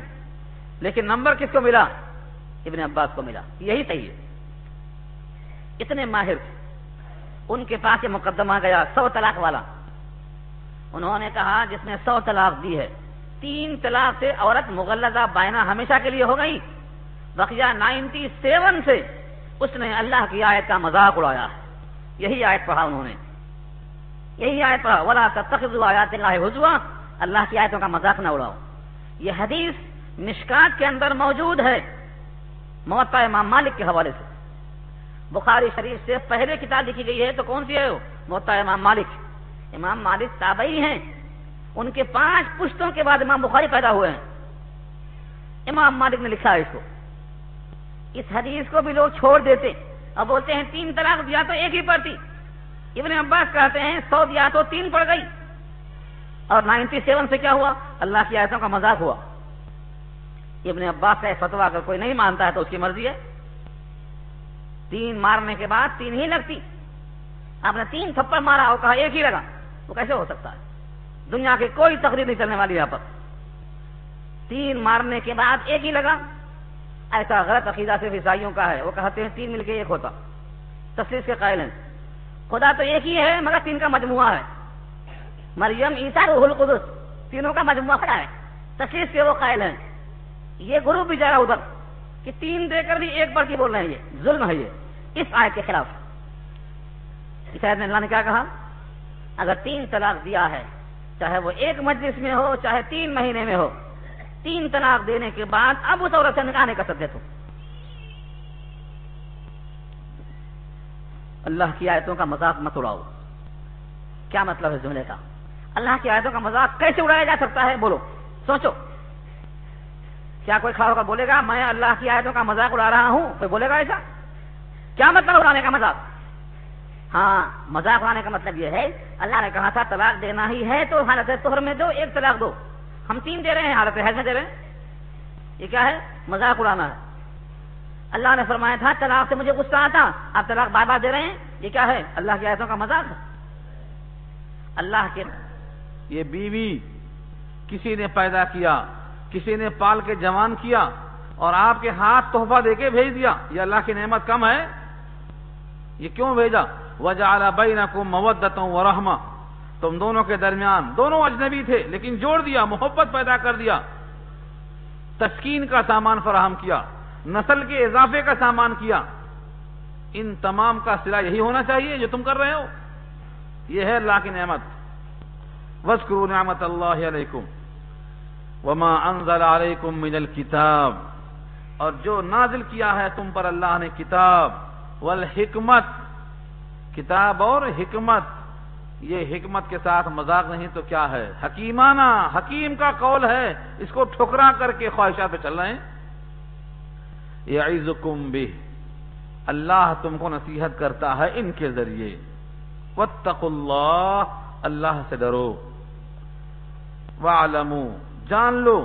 لیکن نمبر کس کو ملا؟ ابن عباس کو ملا، یہی صحیح ہے۔ اتنے ماہر تھے، ان کے پاس یہ مقدمہ گیا 100 طلاق والا۔ انہوں نے کہا جس نے 100 طلاق دی ہے، 3 طلاق سے عورت مغلظہ بائنہ ہمیشہ کے لیے ہو گئی، بقیہ 97 سے اس نے اللہ کی آیت کا مذاق اڑایا ہے۔ یہی آیت پڑھا انہوں نے، یہی آیت پڑھا، وَلَا تَتَّخِذُوا آیَاتِ اللَّهِ هُزُوًا، اللہ کی آیتوں کا مذاق نہ اڑاؤ۔ یہ حدیث مشکات کے اندر موجود ہے، موطا امام مالک کے حوالے سے۔ بخاری شریف سے پہلے کتاب لکھی گئی ہے تو کون سی ہے وہ؟ موطا امام مالک۔ امام مالک تابعی ہیں، ان کے 5 پشتوں کے بعد امام بخاری پیدا ہوئے ہیں۔ امام مالک نے لکھا ہے اس کو۔ اس حدیث کو بھی لوگ چھوڑ دیتے اور بولتے ہیں 3 طلاق دیا تو ایک ہی پڑتی۔ ابن عباس کہتے ہیں 100 دیا تو 3 پڑ گئی، اور 97 سے کیا ہوا؟ اللہ کی آیتوں کا مذاق ہوا۔ ابن عباس کا فتویٰ اگر کوئی نہیں مانتا ہے تو اس کی مرضی ہے۔ 3 مارنے کے بعد 3 ہی لگتی، آپ نے 3 تھپڑ مارا اور کہا ایک ہی لگا، وہ کیسے ہو سکتا ہے؟ دنیا کی کوئی تقریر نہیں چلنے والی یہاں پر۔ 3 مارنے کے بعد ایک ہی لگا، ایسا غلط عقیدہ صرف عیسائیوں کا ہے، وہ کہتے ہیں 3 مل کے ایک ہوتا۔ تثلیث کے قائل ہیں، خدا تو ایک ہی ہے مگر 3 کا مجموعہ ہے، مریم عیسیٰ روح القدس، تینوں کا مجموعہ کھڑا ہے۔ تثلیث کے وہ قائل ہیں، یہ گروپ بھی جا رہا ادھر کہ 3 دے کر بھی 1 پڑھ کے بول رہے ہیں، یہ ظلم ہے۔ یہ اس آیت کے خلاف اس آیت میں اللہ نے کیا کہا؟ اگر 3 طلاق دیا ہے، چاہے وہ 1 مجلس میں ہو چاہے 3 مہینے میں ہو، 3 طلاق دینے کے بعد اب اس عورت سے نکاح نہیں کر سکتے تو اللہ کی آیتوں کا مذاق مت اڑاؤ۔ کیا مطلب ہے جملے کا؟ اللہ کی آیتوں کا مذاق کیسے اڑایا جا سکتا ہے؟ بولو، سوچو۔ کیا کوئی کھڑا ہو کر بولے گا میں اللہ کی آیتوں کا مذاق اڑا رہا ہوں؟ کوئی بولے گا ایسا؟ کیا مطلب اڑانے کا مذاق؟ ہاں، مذاق اڑانے کا مطلب یہ ہے اللہ نے کہا تھا طلاق دینا ہی ہے تو حالت طہر میں دو، 1 طلاق دو، ہم 3 دے رہے ہیں، حالت حیض میں دے رہے ہیں، یہ کیا ہے؟ مذاق اڑانا ہے۔ اللہ نے فرمایا تھا طلاق سے مجھے غصہ آتا، آپ طلاق بار بار دے رہے ہیں، یہ کیا ہے؟ اللہ کی آیتوں کا مذاق ہے۔ اللہ کے یہ بیوی کسی نے پیدا کیا، کسی نے پال کے جوان کیا اور آپ کے ہاتھ تحفہ دے کے بھیج دیا، یہ اللہ کی نعمت کم ہے؟ یہ کیوں بھیجا؟ وَجَعَلَ بَيْنَكُمْ مَوَدَّةً وَرَحْمَةً، تم دونوں کے درمیان، دونوں اجنبی تھے لیکن جوڑ دیا، محبت پیدا کر دیا، تسکین کا سامان فراہم کیا، نسل کے اضافے کا سامان کیا۔ ان تمام کا صلہ یہی ہونا چاہیے جو تم کر رہے ہو، یہ ہے اللہ کی نعمت۔ وَاذْكُرُوا نِعْمَةَ اللَّهِ عَلَيْكُمْ وَمَا أَنزَلَ عَلَيْكُمْ مِنَ الْكِتَابِ، اور جو نازل کیا ہے تم پر اللہ نے کتاب، والحکمت، کتاب اور حکمت، یہ حکمت کے ساتھ مذاق نہیں تو کیا ہے؟ حکیمانہ، حکیم کا قول ہے، اس کو ٹھکرا کر کے خواہشات پہ چل رہے ہیں۔ یعظکم بہ، اللہ تم کو نصیحت کرتا ہے ان کے ذریعے۔ واتقوا اللہ، اللہ سے ڈرو۔ وَاعْلَمُوا، جان لو،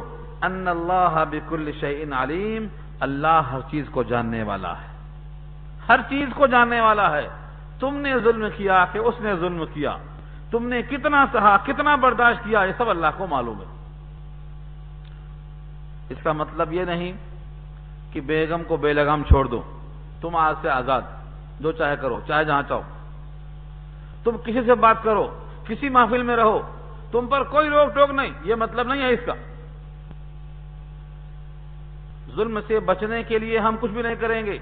ان اللہ بكل شیء علیم، اللہ ہر چیز کو جاننے والا ہے، ہر چیز کو جاننے والا ہے۔ تم نے ظلم کیا کہ اس نے ظلم کیا، تم نے کتنا سہا، کتنا برداشت کیا، یہ سب اللہ کو معلوم ہے۔ اس کا مطلب یہ نہیں کہ بیگم کو بے لگام چھوڑ دو، تم آج سے آزاد، جو چاہے کرو، چاہے جہاں چاہو، تم کسی سے بات کرو، کسی محفل میں رہو، تم پر کوئی روک ٹوک نہیں، یہ مطلب نہیں ہے اس کا۔ ظلم سے بچنے کے لیے ہم کچھ بھی نہیں کریں گے،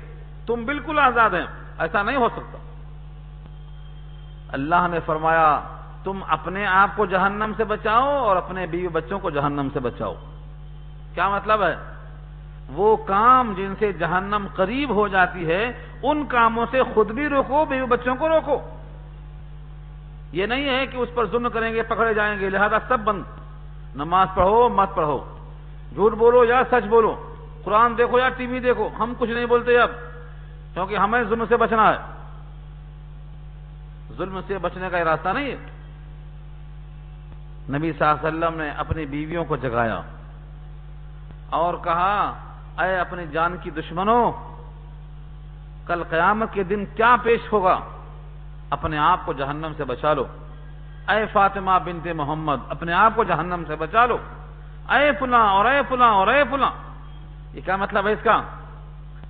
تم بالکل آزاد ہیں، ایسا نہیں ہو سکتا۔ اللہ نے فرمایا تم اپنے آپ کو جہنم سے بچاؤ اور اپنے بیوی بچوں کو جہنم سے بچاؤ۔ کیا مطلب ہے؟ وہ کام جن سے جہنم قریب ہو جاتی ہے ان کاموں سے خود بھی روکو، بیوی بچوں کو روکو۔ یہ نہیں ہے کہ اس پر ظلم کریں گے پکڑے جائیں گے لہذا سب بند، نماز پڑھو مت پڑھو، جھوٹ بولو یا سچ بولو، قرآن دیکھو یا ٹی وی دیکھو، ہم کچھ نہیں بولتے اب، کیونکہ ہمیں ظلم سے بچنا ہے۔ ظلم سے بچنے کا یہ راستہ نہیں ہے۔ نبی صلی اللہ علیہ وسلم نے اپنی بیویوں کو جگایا اور کہا اے اپنی جان کی دشمنوں، کل قیامت کے دن کیا پیش ہوگا، اپنے آپ کو جہنم سے بچا لو۔ اے فاطمہ بنت محمد، اپنے آپ کو جہنم سے بچا لو۔ اے فلاں اور اے فلاں اور اے فلاں، یہ کیا مطلب ہے اس کا؟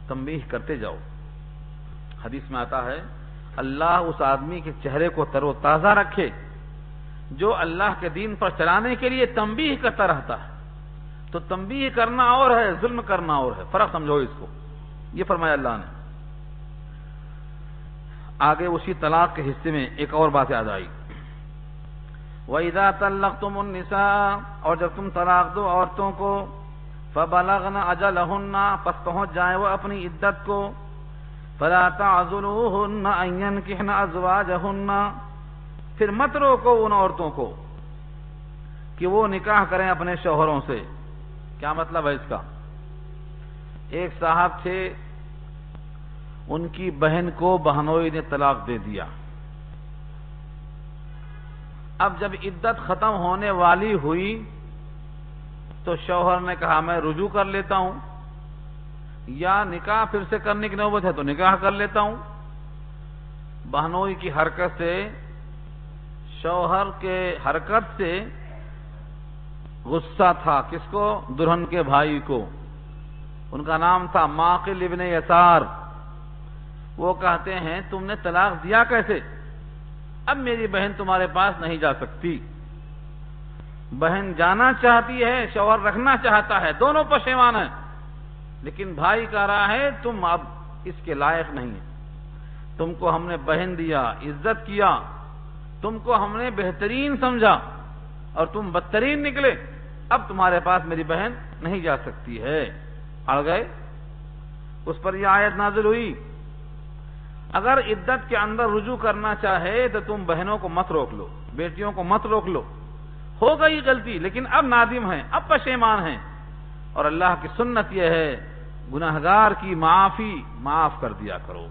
تنبیہ کرتے جاؤ۔ حدیث میں آتا ہے اللہ اس آدمی کے چہرے کو تر و تازہ رکھے جو اللہ کے دین پر چلانے کے لیے تنبیہ کرتا رہتا ہے۔ تو تنبیہ کرنا اور ہے، ظلم کرنا اور ہے، فرق سمجھو اس کو، یہ فرمایا اللہ نے۔ آگے اسی طلاق کے حصے میں ایک اور بات یاد آئی، وَإِذَا طَلَّقْتُمُ النِّسَاءَ، اور جب تم طلاق دو عورتوں کو، فَبَلَغْنَ أَجَلَهُنَّ، پس پہنچ جائیں وہ اپنی عدت کو، فَلَا تَعْضُلُوهُنَّ أَن يَنكِحْنَ أَزْوَاجَهُنَّ، پھر مت روکو ان عورتوں کو کہ وہ نکاح کریں اپنے شوہروں سے۔ کیا مطلب ہے اس کا؟ ایک صاحب تھے، ان کی بہن کو بہنوئی نے طلاق دے دیا۔ اب جب عدت ختم ہونے والی ہوئی تو شوہر نے کہا میں رجوع کر لیتا ہوں، یا نکاح پھر سے کرنے کی نوبت ہے تو نکاح کر لیتا ہوں۔ بہنوئی کی حرکت سے، شوہر کے حرکت سے غصہ تھا، کس کو؟ دلہن کے بھائی کو، ان کا نام تھا معقل ابن یسار۔ وہ کہتے ہیں تم نے طلاق دیا کیسے؟ اب میری بہن تمہارے پاس نہیں جا سکتی۔ بہن جانا چاہتی ہے، شوہر رکھنا چاہتا ہے، دونوں پشیمان ہیں، لیکن بھائی کہہ رہا ہے تم اب اس کے لائق نہیں، تم کو ہم نے بہن دیا، عزت کیا، تم کو ہم نے بہترین سمجھا اور تم بدترین نکلے، اب تمہارے پاس میری بہن نہیں جا سکتی ہے، اڑ گئے۔ اس پر یہ آیت نازل ہوئی، اگر عدت کے اندر رجوع کرنا چاہے تو تم بہنوں کو مت روک لو، بیٹیوں کو مت روک لو، ہو گئی غلطی لیکن اب نادم ہیں، اب پشیمان ہیں، اور اللہ کی سنت یہ ہے گناہگار کی معافی معاف کر دیا کرو،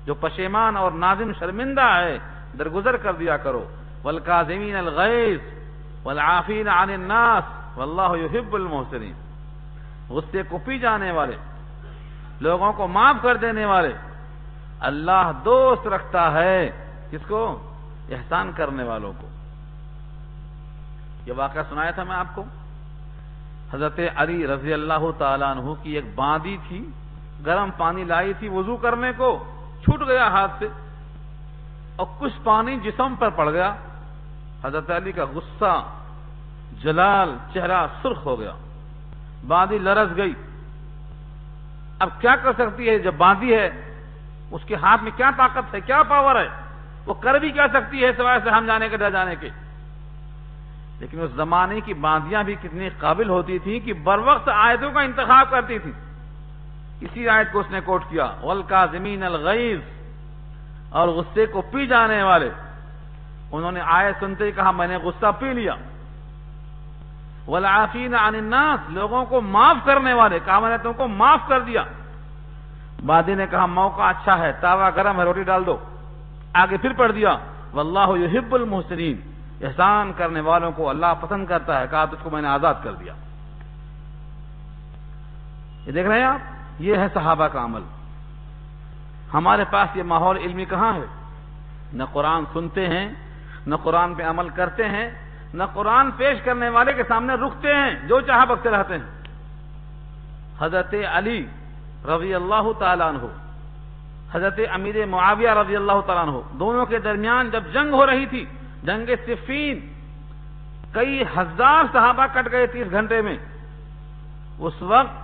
جو پشیمان اور نادم شرمندہ ہے درگزر کر دیا کرو۔ والکاظمین الغیظ والعافین عن الناس واللہ یحب المحسنین، غصے کو پی جانے والے، لوگوں کو معاف کر دینے والے، اللہ دوست رکھتا ہے کس کو؟ احسان کرنے والوں کو۔ یہ واقعہ سنایا تھا میں آپ کو، حضرت علی رضی اللہ تعالیٰ عنہ کی ایک باندی تھی، گرم پانی لائی تھی وضو کرنے کو، چھوٹ گیا ہاتھ سے اور کچھ پانی جسم پر پڑ گیا، حضرت علی کا غصہ، جلال، چہرہ سرخ ہو گیا، باندی لرز گئی۔ اب کیا کر سکتی ہے؟ جب باندی ہے اس کے ہاتھ میں کیا طاقت ہے، کیا پاور ہے، وہ کر بھی کیا سکتی ہے سوائے سے ہم جانے کے ڈر جانے کے۔ لیکن اس زمانے کی باندیاں بھی کتنی قابل ہوتی تھیں کہ بر وقت آیتوں کا انتخاب کرتی تھی۔ اسی آیت کو اس نے کوٹ کیا، والکاظمین الغیظ، اور غصے کو پی جانے والے۔ انہوں نے آیت سنتے ہی کہا میں نے غصہ پی لیا۔ والعافین عن الناس، لوگوں کو معاف کرنے والے، کہا میں نے تم کو معاف کر دیا۔ باندی نے کہا موقع اچھا ہے، تاوا گرم ہے، روٹی ڈال دو۔ آگے پھر پڑھ دیا واللہ یحب المحسنین، احسان کرنے والوں کو اللہ پسند کرتا ہے، کہا تو اس کو میں نے آزاد کر دیا۔ یہ دیکھ رہے ہیں آپ، یہ ہے صحابہ کا عمل۔ ہمارے پاس یہ ماحول علمی کہاں ہے؟ نہ قرآن سنتے ہیں، نہ قرآن پہ عمل کرتے ہیں، نہ قرآن پیش کرنے والے کے سامنے رکتے ہیں، جو چاہا بکتے رہتے ہیں۔ حضرت علی رضی اللہ تعالیٰ عنہ، حضرت امیر معاویہ رضی اللہ تعالیٰ عنہ، دونوں کے درمیان جب جنگ ہو رہی تھی، جنگ صفین، کئی ہزار صحابہ کٹ گئے 30 گھنٹے میں۔ اس وقت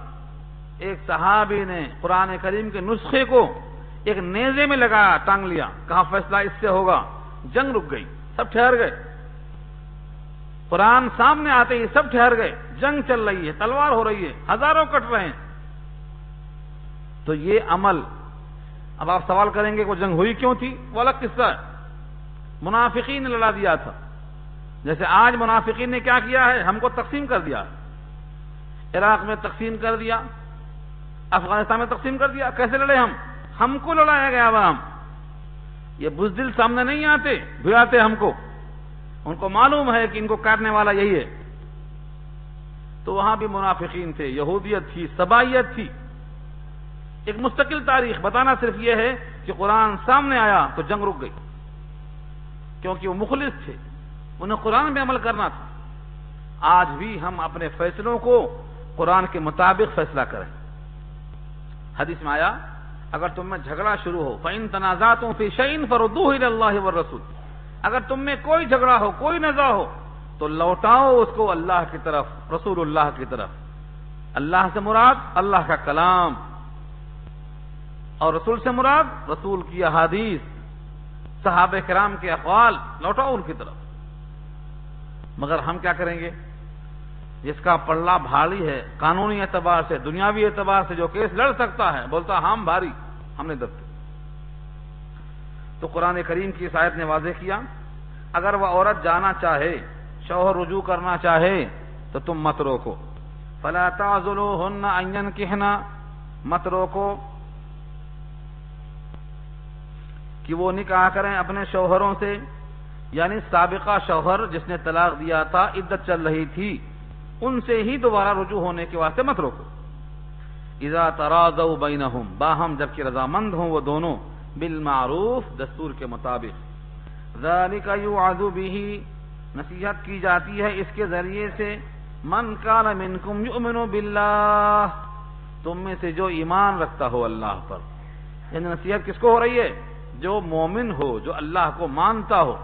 ایک صحابی نے قرآن کریم کے نسخے کو ایک نیزے میں لگایا، ٹانگ لیا، کہا فیصلہ اس سے ہوگا۔ جنگ رک گئی، سب ٹھہر گئے۔ قرآن سامنے آتے ہی سب ٹھہر گئے، جنگ چل رہی ہے، تلوار ہو رہی ہے، ہزاروں کٹ رہے ہیں۔ تو یہ عمل، اب آپ سوال کریں گے وہ جنگ ہوئی کیوں تھی؟ وہ الگ قصہ ہے۔ منافقین نے لڑا دیا تھا، جیسے آج منافقین نے کیا کیا ہے، ہم کو تقسیم کر دیا، عراق میں تقسیم کر دیا، افغانستان میں تقسیم کر دیا۔ کیسے لڑے ہم کو لڑایا گیا عوام۔ یہ بزدل سامنے نہیں آتے، بھگاتے ہم کو، ان کو معلوم ہے کہ ان کو کاٹنے والا یہی ہے۔ تو وہاں بھی منافقین تھے، یہودیت تھی، سبائیت تھی۔ ایک مستقل تاریخ بتانا صرف یہ ہے کہ قرآن سامنے آیا تو جنگ رک گئی، کیونکہ وہ مخلص تھے، انہیں قرآن پہ عمل کرنا تھا۔ آج بھی ہم اپنے فیصلوں کو قرآن کے مطابق فیصلہ کریں۔ حدیث میں آیا اگر تم میں جھگڑا شروع ہو فَإِن تَنَازَعْتُمْ فِي شَيْءٍ فَرُدُّوهُ إِلَى اللَّهِ وَالرَّسُولِ، اگر تم میں کوئی جھگڑا ہو، کوئی نزاع ہو تو لوٹاؤ اس کو اللہ کی طرف، رسول اللہ کی طرف۔ اللہ سے مراد اللہ کا کلام، اور رسول سے مراد رسول کی احادیث، صحابہ کرام کے اقوال، لوٹاؤ ان کی طرف۔ مگر ہم کیا کریں گے؟ جس کا پلہ بھاری ہے قانونی اعتبار سے، دنیاوی اعتبار سے، جو کیس لڑ سکتا ہے، بولتا ہم بھاری، ہم نے دبتے۔ تو قرآن کریم کی اس آیت نے واضح کیا اگر وہ عورت جانا چاہے، شوہر رجوع کرنا چاہے تو تم مت روکو۔ فَلَا تَعْضُلُوهُنَّ أَن يَنكِحْنَ، مت روکو کہ وہ نکاح کریں اپنے شوہروں سے، یعنی سابقہ شوہر جس نے طلاق دیا تھا، عدت چل رہی تھی، ان سے ہی دوبارہ رجوع ہونے کے واسطے مت روکو۔ اذا تراضوا بینہم، باہم جبکہ رضامند ہوں وہ دونوں، بالمعروف، دستور کے مطابق۔ ذالک یوعظ بہ، نصیحت کی جاتی ہے اس کے ذریعے سے، من کان منکم یؤمن باللہ، تم میں سے جو ایمان رکھتا ہو اللہ پر۔ یعنی نصیحت کس کو ہو رہی ہے؟ جو مومن ہو، جو اللہ کو مانتا ہو۔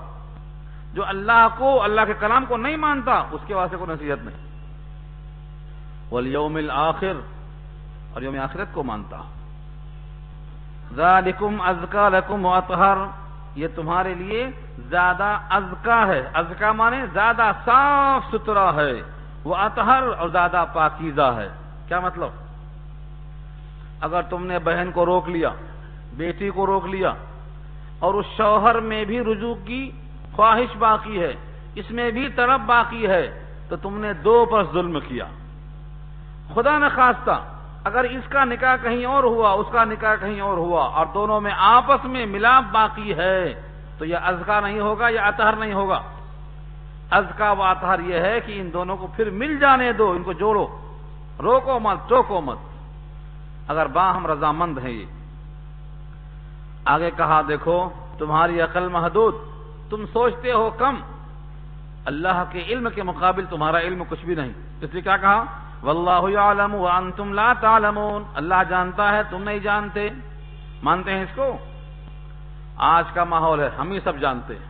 جو اللہ کو، اللہ کے کلام کو نہیں مانتا، اس کے واسطے کوئی نصیحت نہیں۔ والیوم الآخر، اور یوم آخرت کو مانتا۔ ذالکم ازکا لکم واطہر، یہ تمہارے لیے زیادہ ازکا ہے. ازکا مانے زیادہ صاف ستھرا ہے. وہ اطہر اور زیادہ پاکیزہ ہے. کیا مطلب؟ اگر تم نے بہن کو روک لیا، بیٹی کو روک لیا، اور اس شوہر میں بھی رجوع کی خواہش باقی ہے، اس میں بھی طلب باقی ہے، تو تم نے دو پر ظلم کیا. خدا نہ خواستہ اگر اس کا نکاح کہیں اور ہوا، اس کا نکاح کہیں اور ہوا، اور دونوں میں آپس میں ملاپ باقی ہے، تو یہ ازکا نہیں ہوگا، یہ اطہر نہیں ہوگا. ازکا و اطہر یہ ہے کہ ان دونوں کو پھر مل جانے دو، ان کو جوڑو، روکو مت، ٹوکو مت، اگر باہم رضامند ہیں. یہ آگے کہا دیکھو تمہاری عقل محدود، تم سوچتے ہو کم، اللہ کے علم کے مقابل تمہارا علم کچھ بھی نہیں. اس لیے کیا کہا؟ واللہ یعلم وانتم لا تعلمون. اللہ جانتا ہے، تم نہیں جانتے. مانتے ہیں اس کو؟ آج کا ماحول ہے، ہم ہی سب جانتے ہیں.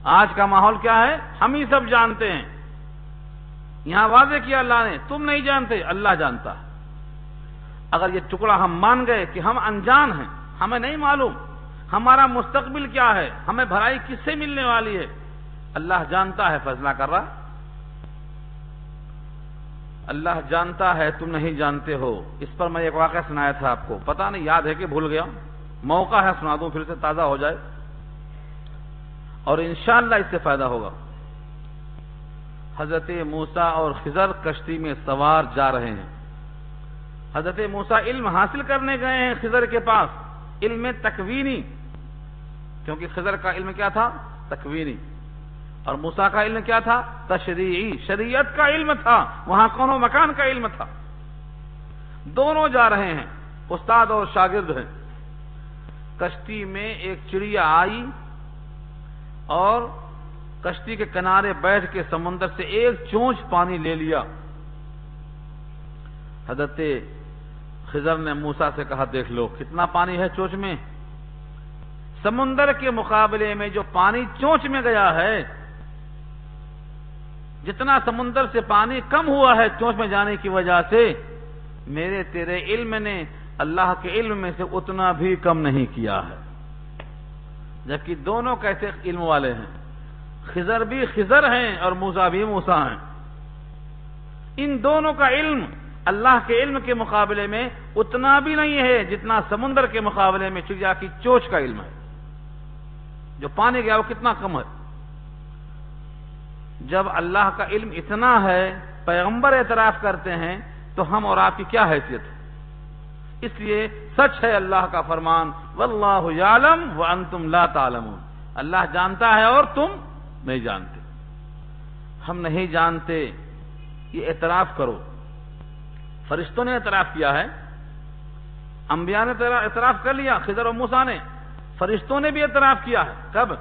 آج کا ماحول کیا ہے؟ ہم ہی سب جانتے ہیں. یہاں واضح کیا اللہ نے، تم نہیں جانتے، اللہ جانتا ہے. اگر یہ ٹکڑا ہم مان گئے کہ ہم انجان ہیں، ہمیں نہیں معلوم ہمارا مستقبل کیا ہے، ہمیں بھلائی کس سے ملنے والی ہے، اللہ جانتا ہے، فیصلہ کر رہا. اللہ جانتا ہے، تم نہیں جانتے ہو. اس پر میں ایک واقعہ سنایا تھا آپ کو، پتہ نہیں یاد ہے کہ بھول گیا. موقع ہے سنا دوں، پھر سے تازہ ہو جائے، اور انشاءاللہ اس سے فائدہ ہوگا. حضرت موسیٰ اور خضر کشتی میں سوار جا رہے ہیں. حضرت موسیٰ علم حاصل کرنے گئے ہیں خضر کے پاس، علم تکوینی، کیونکہ خضر کا علم کیا تھا؟ تکوینی. اور موسیٰ کا علم کیا تھا؟ تشریعی، شریعت کا علم تھا، وہاں کون و مکان کا علم تھا. دونوں جا رہے ہیں، استاد اور شاگرد ہیں. کشتی میں ایک چڑیا آئی اور کشتی کے کنارے بیٹھ کے سمندر سے ایک چونچ پانی لے لیا. حضرت خضر نے موسیٰ سے کہا دیکھ لو کتنا پانی ہے چونچ میں. سمندر کے مقابلے میں جو پانی چونچ میں گیا ہے، جتنا سمندر سے پانی کم ہوا ہے چونچ میں جانے کی وجہ سے، میرے تیرے علم نے اللہ کے علم میں سے اتنا بھی کم نہیں کیا ہے. جبکہ دونوں کیسے علم والے ہیں، خضر بھی خضر ہیں اور موسیٰ بھی موسیٰ ہیں. ان دونوں کا علم اللہ کے علم کے مقابلے میں اتنا بھی نہیں ہے جتنا سمندر کے مقابلے میں چڑیا کی چونچ کا علم ہے. جو پانی گیا وہ کتنا کم ہے. جب اللہ کا علم اتنا ہے، پیغمبر اعتراف کرتے ہیں، تو ہم اور آپ کی کیا حیثیت ہے. اس لیے سچ ہے اللہ کا فرمان، واللہ یعلم وانتم لا تعلمون. اللہ جانتا ہے اور تم نہیں جانتے. ہم نہیں جانتے، یہ اعتراف کرو. فرشتوں نے اعتراف کیا ہے، انبیاء نے اعتراف کر لیا، خضر و موسیٰ نے. فرشتوں نے بھی اعتراف کیا ہے. کب؟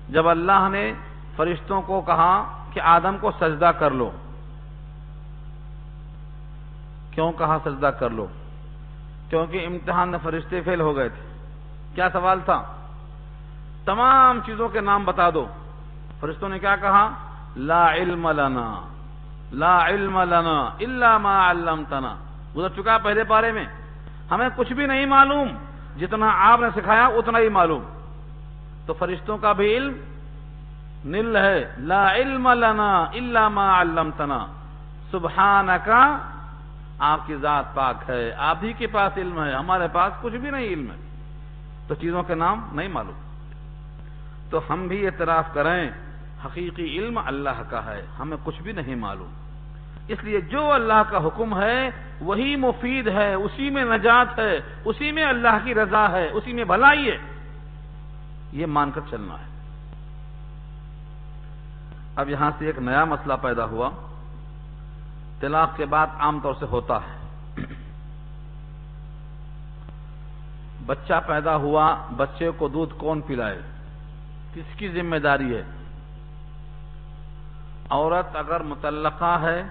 جب اللہ نے فرشتوں کو کہا کہ آدم کو سجدہ کر لو. کیوں کہا سجدہ کر لو؟ کیونکہ امتحان میں فرشتے فیل ہو گئے تھے. کیا سوال تھا؟ تمام چیزوں کے نام بتا دو. فرشتوں نے کیا کہا؟ لا علم لنا، لا علم لنا الا ما علمتنا. گزر چکا پہلے پارے میں، ہمیں کچھ بھی نہیں معلوم، جتنا آپ نے سکھایا اتنا ہی معلوم. تو فرشتوں کا بھی علم نل ہے. لا علم لنا الا ما علمتنا سبحانک، آپ کی ذات پاک ہے، آپ ہی کے پاس علم ہے، ہمارے پاس کچھ بھی نہیں علم ہے. تو چیزوں کے نام نہیں معلوم. تو ہم بھی اعتراف کریں حقیقی علم اللہ کا ہے، ہمیں کچھ بھی نہیں معلوم. اس لیے جو اللہ کا حکم ہے وہی مفید ہے، اسی میں نجات ہے، اسی میں اللہ کی رضا ہے، اسی میں بھلائی ہے. یہ مان کر چلنا ہے. اب یہاں سے ایک نیا مسئلہ پیدا ہوا. طلاق کے بعد عام طور سے ہوتا ہے، بچہ پیدا ہوا، بچے کو دودھ کون پلائے، کس کی ذمہ داری ہے؟ عورت اگر مطلقہ ہے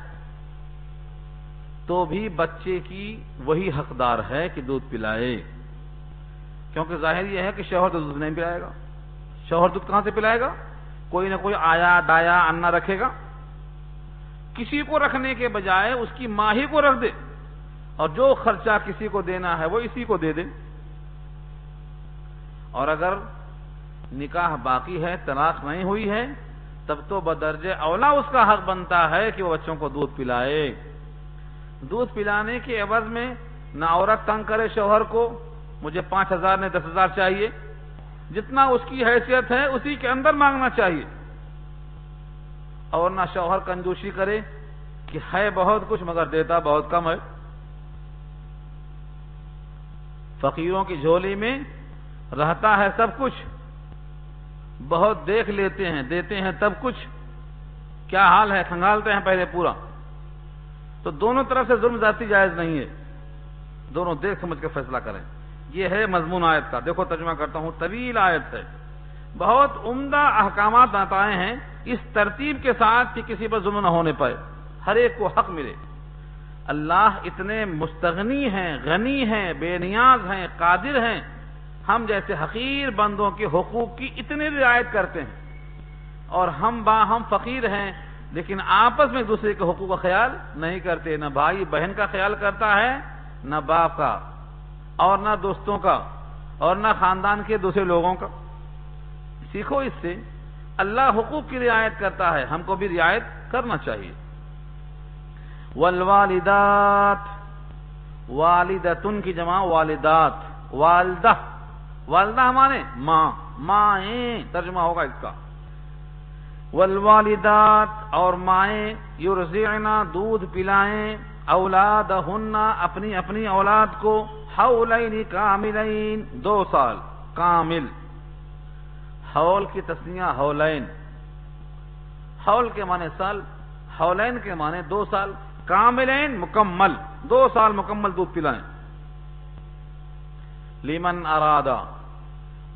تو بھی بچے کی وہی حقدار ہے کہ دودھ پلائے، کیونکہ ظاہر یہ ہے کہ شوہر تو دودھ نہیں پلائے گا. شوہر دودھ کہاں سے پلائے گا؟ کوئی نہ کوئی آیا دایا انا رکھے گا. کسی کو رکھنے کے بجائے اس کی ماں ہی کو رکھ دے، اور جو خرچہ کسی کو دینا ہے وہ اسی کو دے دے. اور اگر نکاح باقی ہے، طلاق نہیں ہوئی ہے، تب تو بدرجہ اولا اس کا حق بنتا ہے کہ وہ بچوں کو دودھ پلائے۔ دودھ پلانے کے عوض میں نہ عورت تنگ کرے شوہر کو، مجھے 5,000 نے 10,000 چاہیے، جتنا اس کی حیثیت ہے اسی کے اندر مانگنا چاہیے، اور نہ شوہر کنجوسی کرے کہ ہے بہت کچھ مگر دیتا بہت کم ہے۔ فقیروں کی جھولی میں رہتا ہے سب کچھ، بہت دیکھ لیتے ہیں، دیتے ہیں تب کچھ، کیا حال ہے کھنگالتے ہیں پہلے پورا۔ تو دونوں طرف سے ظلم زیادتی جائز نہیں ہے، دونوں دیکھ سمجھ کے فیصلہ کریں۔ یہ ہے مضمون آیت کا، دیکھو ترجمہ کرتا ہوں، طویل آیت ہے، بہت عمدہ احکامات بتائے ہیں اس ترتیب کے ساتھ کہ کسی پر ظلم نہ ہونے پائے، ہر ایک کو حق ملے۔ اللہ اتنے مستغنی ہیں، غنی ہیں، بے نیاز ہیں، قادر ہیں، ہم جیسے حقیر بندوں کے حقوق کی اتنی رعایت کرتے ہیں، اور ہم باہم فقیر ہیں لیکن آپس میں دوسرے کے حقوق کا خیال نہیں کرتے، نہ بھائی بہن کا خیال کرتا ہے، نہ باپ کا، اور نہ دوستوں کا، اور نہ خاندان کے دوسرے لوگوں کا۔ سیکھو اس سے، اللہ حقوق کی رعایت کرتا ہے، ہم کو بھی رعایت کرنا چاہیے۔ والوالدات، والدتن کی جمع والدات، والدہ، والدہ مانے ماں، مائیں ترجمہ ہوگا اس کا۔ والوالدات، اور مائیں، یرضعن دودھ پلائیں، اولادہن اپنی اپنی اولاد کو، حولین کاملین 2 سال کامل، حول کی تسنیہ حولین، حول کے معنی سال، حولین کے معنی 2 سال، کاملین مکمل، 2 سال مکمل دودھ پلائیں۔ لمن ارادہ،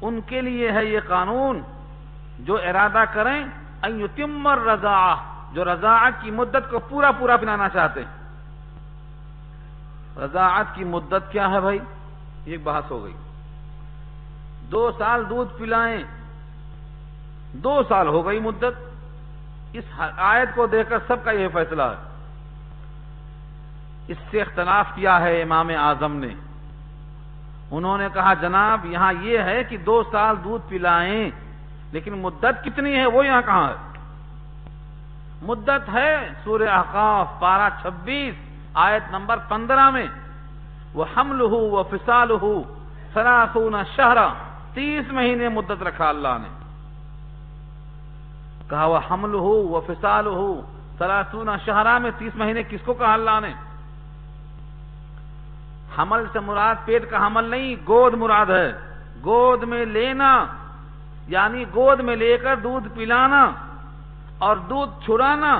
ان کے لیے ہے یہ قانون جو ارادہ کریں، ان یتم الرضاعہ، جو رضاعت کی مدت کو پورا پورا پلانا چاہتے ہیں۔ رضاعت کی مدت کیا ہے بھائی؟ یہ ایک بحث ہو گئی۔ 2 سال دودھ پلائیں، 2 سال ہو گئی مدت۔ اس آیت کو دیکھ کر سب کا یہ فیصلہ ہے۔ اس سے اختلاف کیا ہے امام اعظم نے، انہوں نے کہا جناب یہاں یہ ہے کہ 2 سال دودھ پلائیں، لیکن مدت کتنی ہے وہ یہاں کہاں ہے؟ مدت ہے سورہ احقاف پارہ 26 آیت نمبر 15 میں، وَحَمْلُهُ وَفِصَالُهُ 30 شہرا، 30 مہینے مدت رکھا اللہ نے۔ کہا وَحَمْلُهُ وَفِصَالُهُ 30 شہرا میں 30 مہینے کس کو کہا اللہ نے؟ حمل سے مراد پیٹ کا حمل نہیں، گود مراد ہے، گود میں لینا، یعنی گود میں لے کر دودھ پلانا اور دودھ چھڑانا،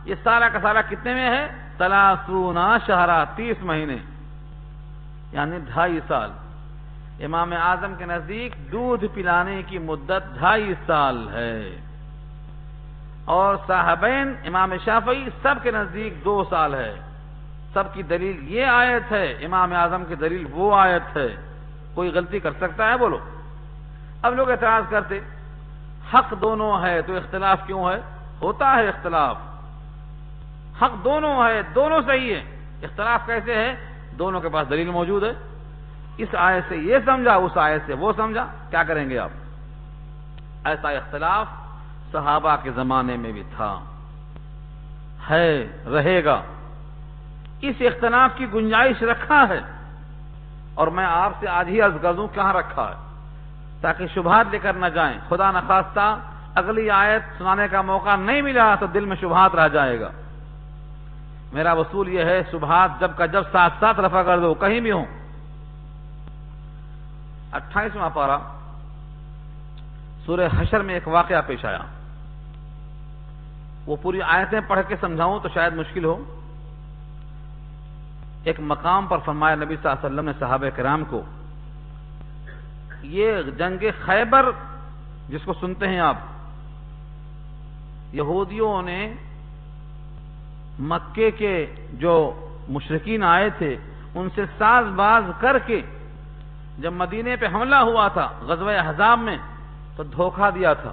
یہ سارا کا سارا کتنے میں ہے؟ 30 شہرا، 30 مہینے، یعنی 2.5 سال۔ امام اعظم کے نزدیک دودھ پلانے کی مدت 2.5 سال ہے، اور صاحبین امام شافعی سب کے نزدیک 2 سال ہے۔ سب کی دلیل یہ آیت ہے، امام اعظم کی دلیل وہ آیت ہے۔ کوئی غلطی کر سکتا ہے بولو؟ اب لوگ اعتراض کرتے حق دونوں ہے تو اختلاف کیوں ہے؟ ہوتا ہے اختلاف، حق دونوں ہے، دونوں صحیح ہے، اختلاف کیسے ہے؟ دونوں کے پاس دلیل موجود ہے۔ اس آیت سے یہ سمجھا، اس آیت سے وہ سمجھا، کیا کریں گے آپ؟ ایسا اختلاف صحابہ کے زمانے میں بھی تھا، ہے، رہے گا۔ اس اختلاف کی گنجائش رکھا ہے، اور میں آپ سے آج ہی عرض کر دوں کہاں رکھا ہے، تاکہ شبہات لے کر نہ جائیں۔ خدا نخواستہ اگلی آیت سنانے کا موقع نہیں ملا تو دل میں شبہات رہ جائے گا۔ میرا وصول یہ ہے شبہات جب کا جب ساتھ ساتھ رفع کر دو، کہیں بھی ہوں۔ 28واں پارہ سورہ حشر میں ایک واقعہ پیش آیا، وہ پوری آیتیں پڑھ کے سمجھاؤں تو شاید مشکل ہو۔ ایک مقام پر فرمایا نبی صلی اللہ علیہ وسلم نے صحابہ کرام کو، یہ جنگ خیبر جس کو سنتے ہیں آپ، یہودیوں نے مکے کے جو مشرکین آئے تھے ان سے ساز باز کر کے جب مدینے پہ حملہ ہوا تھا غزوہ احزاب میں تو دھوکہ دیا تھا۔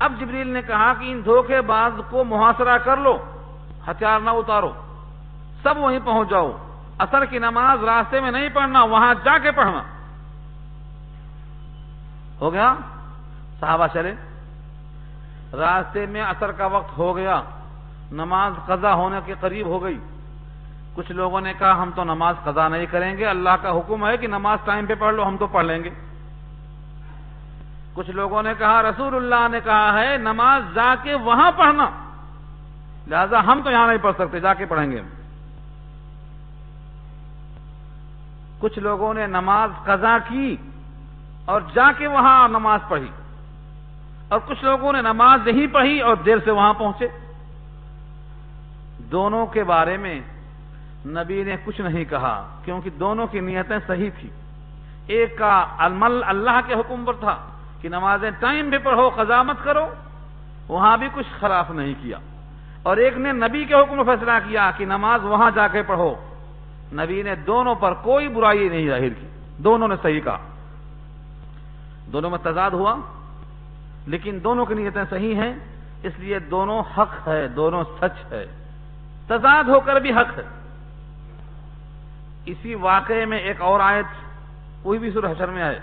اب جبریل نے کہا کہ ان دھوکے باز کو محاصرہ کر لو، ہتھیار نہ اتارو، سب وہیں پہنچ جاؤ، عصر کی نماز راستے میں نہیں پڑھنا، وہاں جا کے پڑھنا۔ ہو گیا، صحابہ چلے، راستے میں عصر کا وقت ہو گیا، نماز قضا ہونے کے قریب ہو گئی۔ کچھ لوگوں نے کہا ہم تو نماز قضا نہیں کریں گے، اللہ کا حکم ہے کہ نماز ٹائم پہ پڑھ لو، ہم تو پڑھ لیں گے۔ کچھ لوگوں نے کہا رسول اللہ نے کہا ہے نماز جا کے وہاں پڑھنا، لہذا ہم تو یہاں نہیں پڑھ سکتے، جا کے پڑھیں گے۔ کچھ لوگوں نے نماز قضا کی اور جا کے وہاں نماز پڑھی، اور کچھ لوگوں نے نماز نہیں پڑھی اور دیر سے وہاں پہنچے۔ دونوں کے بارے میں نبی نے کچھ نہیں کہا، کیونکہ دونوں کی نیتیں صحیح تھی۔ ایک کا عمل اللہ کے حکم پر تھا کہ نمازیں ٹائم پہ پڑھو، قضا مت کرو، وہاں بھی کچھ خلاف نہیں کیا، اور ایک نے نبی کے حکم میں فیصلہ کیا کہ نماز وہاں جا کے پڑھو۔ نبی نے دونوں پر کوئی برائی نہیں ظاہر کی، دونوں نے صحیح کہا۔ دونوں میں تضاد ہوا، لیکن دونوں کی نیتیں صحیح ہیں، اس لیے دونوں حق ہے، دونوں سچ ہے، تضاد ہو کر بھی حق ہے۔ اسی واقعے میں ایک اور آیت، کوئی بھی سورہ حشر میں ہے،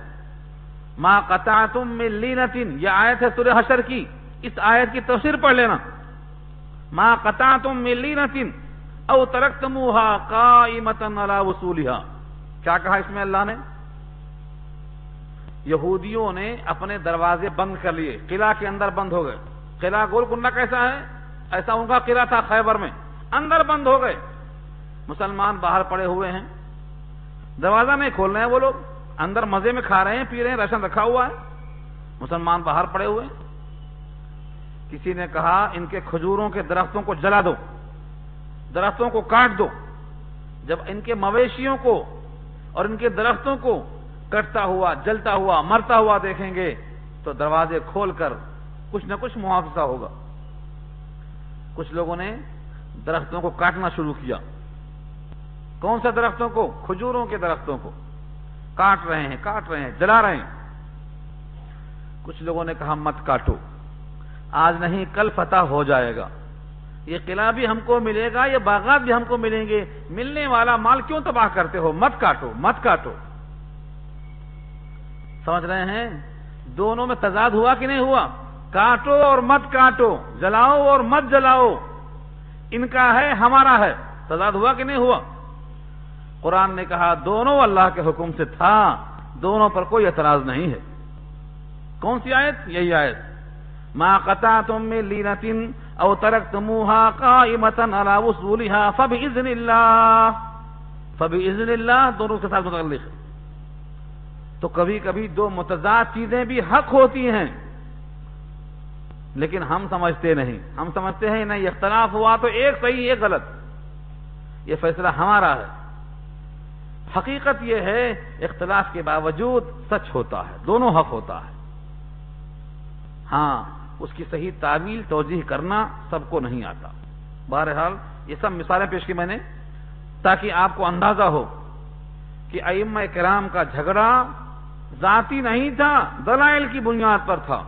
ما قطعتم من لینۃ، یہ آیت ہے سورہ حشر کی، اس آیت کی تفسیر پڑھ لینا۔ ما قطعتم من لینۃ او ترکتموها قائمۃ علی وصولها، کیا کہا اس میں اللہ نے؟ یہودیوں نے اپنے دروازے بند کر لیے، قلعہ کے اندر بند ہو گئے۔ قلعہ گول کنڈا کیسا ہے؟ ایسا ان کا قلعہ تھا خیبر میں، اندر بند ہو گئے۔ مسلمان باہر پڑے ہوئے ہیں، دروازہ نہیں کھول رہے ہیں، وہ لوگ اندر مزے میں کھا رہے ہیں، پی رہے ہیں، راشن رکھا ہوا ہے، مسلمان باہر پڑے ہوئے ہیں۔ کسی نے کہا ان کے کھجوروں کے درختوں کو جلا دو، درختوں کو کاٹ دو۔ جب ان کے مویشیوں کو اور ان کے درختوں کو کٹتا ہوا، جلتا ہوا، مرتا ہوا دیکھیں گے تو دروازے کھول کر کچھ نہ کچھ محافظہ ہوگا۔ کچھ لوگوں نے درختوں کو کاٹنا شروع کیا۔ کون سا درختوں کو؟ کھجوروں کے درختوں کو کاٹ رہے ہیں، جلا رہے ہیں۔ کچھ لوگوں نے کہا مت کاٹو، آج نہیں کل فتح ہو جائے گا، یہ قلعہ بھی ہم کو ملے گا، یہ باغات بھی ہم کو ملیں گے، ملنے والا مال کیوں تباہ کرتے ہو، مت کاٹو مت کاٹو۔ سمجھ رہے ہیں؟ دونوں میں تضاد ہوا کہ نہیں ہوا؟ کاٹو اور مت کاٹو، جلاؤ اور مت جلاؤ، ان کا ہے ہمارا ہے، تضاد ہوا کہ نہیں ہوا؟ قرآن نے کہا دونوں اللہ کے حکم سے تھا، دونوں پر کوئی اعتراض نہیں ہے۔ کون سی آیت؟ یہی آیت، ما قطعتم من لینۃ او ترکتموها قائمۃ علی وصولها فبإذن اللہ دونوں کے ساتھ متعلق ہے۔ تو کبھی کبھی دو متضاد چیزیں بھی حق ہوتی ہیں، لیکن ہم سمجھتے نہیں، ہم سمجھتے ہیں نہیں، اختلاف ہوا تو ایک صحیح ایک غلط، یہ فیصلہ ہمارا ہے۔ حقیقت یہ ہے اختلاف کے باوجود سچ ہوتا ہے، دونوں حق ہوتا ہے۔ ہاں، اس کی صحیح تعویل توجیہ کرنا سب کو نہیں آتا۔ بہرحال یہ سب مثالیں پیش کی میں نے تاکہ آپ کو اندازہ ہو کہ ائمہ کرام کا جھگڑا ذاتی نہیں تھا، دلائل کی بنیاد پر تھا۔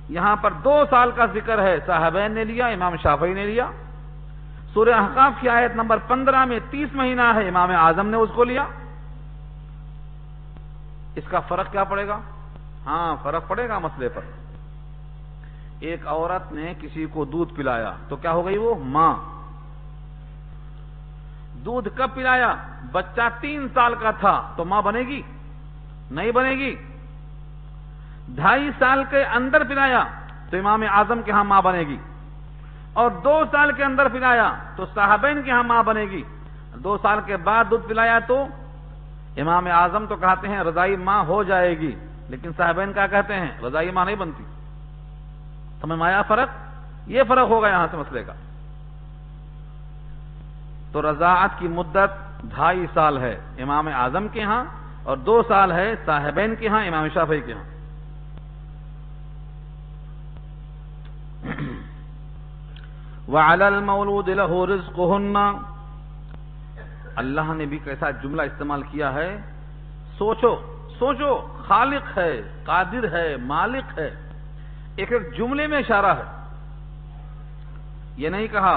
یہاں پر 2 سال کا ذکر ہے، صحابین نے لیا، امام شافعی نے لیا۔ سورہ احقاف کی آیت نمبر 15 میں 30 مہینہ ہے، امام اعظم نے اس کو لیا۔ اس کا فرق کیا پڑے گا؟ ہاں، فرق پڑے گا مسئلے پر۔ ایک عورت نے کسی کو دودھ پلایا تو کیا ہو گئی وہ؟ ماں۔ دودھ کب پلایا؟ بچہ 3 سال کا تھا تو ماں بنے گی؟ نہیں بنے گی۔ 2.5 سال کے اندر پلایا تو امام اعظم کے ہاں ماں بنے گی، اور 2 سال کے اندر پلایا تو صحابین کے ہاں ماں بنے گی۔ 2 سال کے بعد دودھ پلایا تو امام اعظم تو کہتے ہیں رضائی ماں ہو جائے گی، لیکن صحابین کیا کہتے ہیں؟ رضائی ماں نہیں بنتی۔ سمجھ میں آیا فرق؟ یہ فرق ہوگا یہاں سے مسئلے کا۔ تو رضاعت کی مدت 2.5 سال ہے امام اعظم کے ہاں، اور 2 سال ہے صاحبین کے ہاں، امام شافعی کے ہاں۔ وَعَلَى الْمَوْلُودِ لَهُ رِزْقُهُنَّ، اللہ نے بھی کیسا جملہ استعمال کیا ہے، سوچو، خالق ہے، قادر ہے، مالک ہے، ایک جملے میں اشارہ ہے۔ یہ نہیں کہا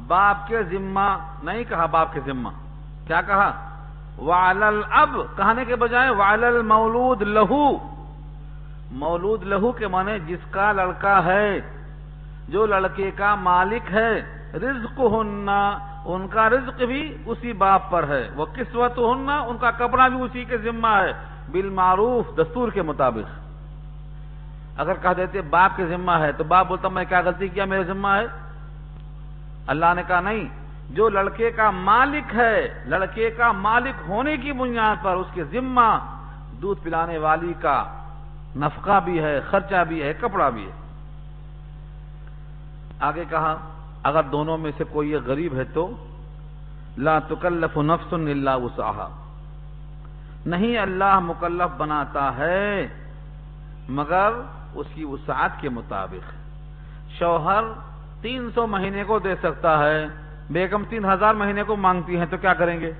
باپ کے ذمہ، نہیں کہا باپ کے ذمہ، کیا کہا؟ وَعَلَى الْأَبْ کہنے کے بجائے وَعَلَى الْمَوْلُودِ لَهُ، مولود لہو کے معنی جس کا لڑکا ہے، جو لڑکے کا مالک ہے، رزقہن، ان کا رزق بھی اسی باپ پر ہے، وہ کسوتہن، ان کا کپڑا بھی اسی کے ذمہ ہے، بالمعروف، دستور کے مطابق۔ اگر کہہ دیتے باپ کے ذمہ ہے تو باپ بولتا میں کیا غلطی کیا، میرے ذمہ ہے؟ اللہ نے کہا نہیں، جو لڑکے کا مالک ہے، لڑکے کا مالک ہونے کی بنیاد پر اس کے ذمہ دودھ پلانے والی کا نفقہ بھی ہے، خرچہ بھی ہے، کپڑا بھی ہے۔ آگے کہا اگر دونوں میں سے کوئی غریب ہے تو لا تکلف نفس الا وسعها، نہیں اللہ مکلف بناتا ہے مگر اس کی وسعت کے مطابق۔ شوہر 300 مہینے کو دے سکتا ہے، بیگم 3000 مہینے کو مانگتی ہیں تو کیا کریں گے؟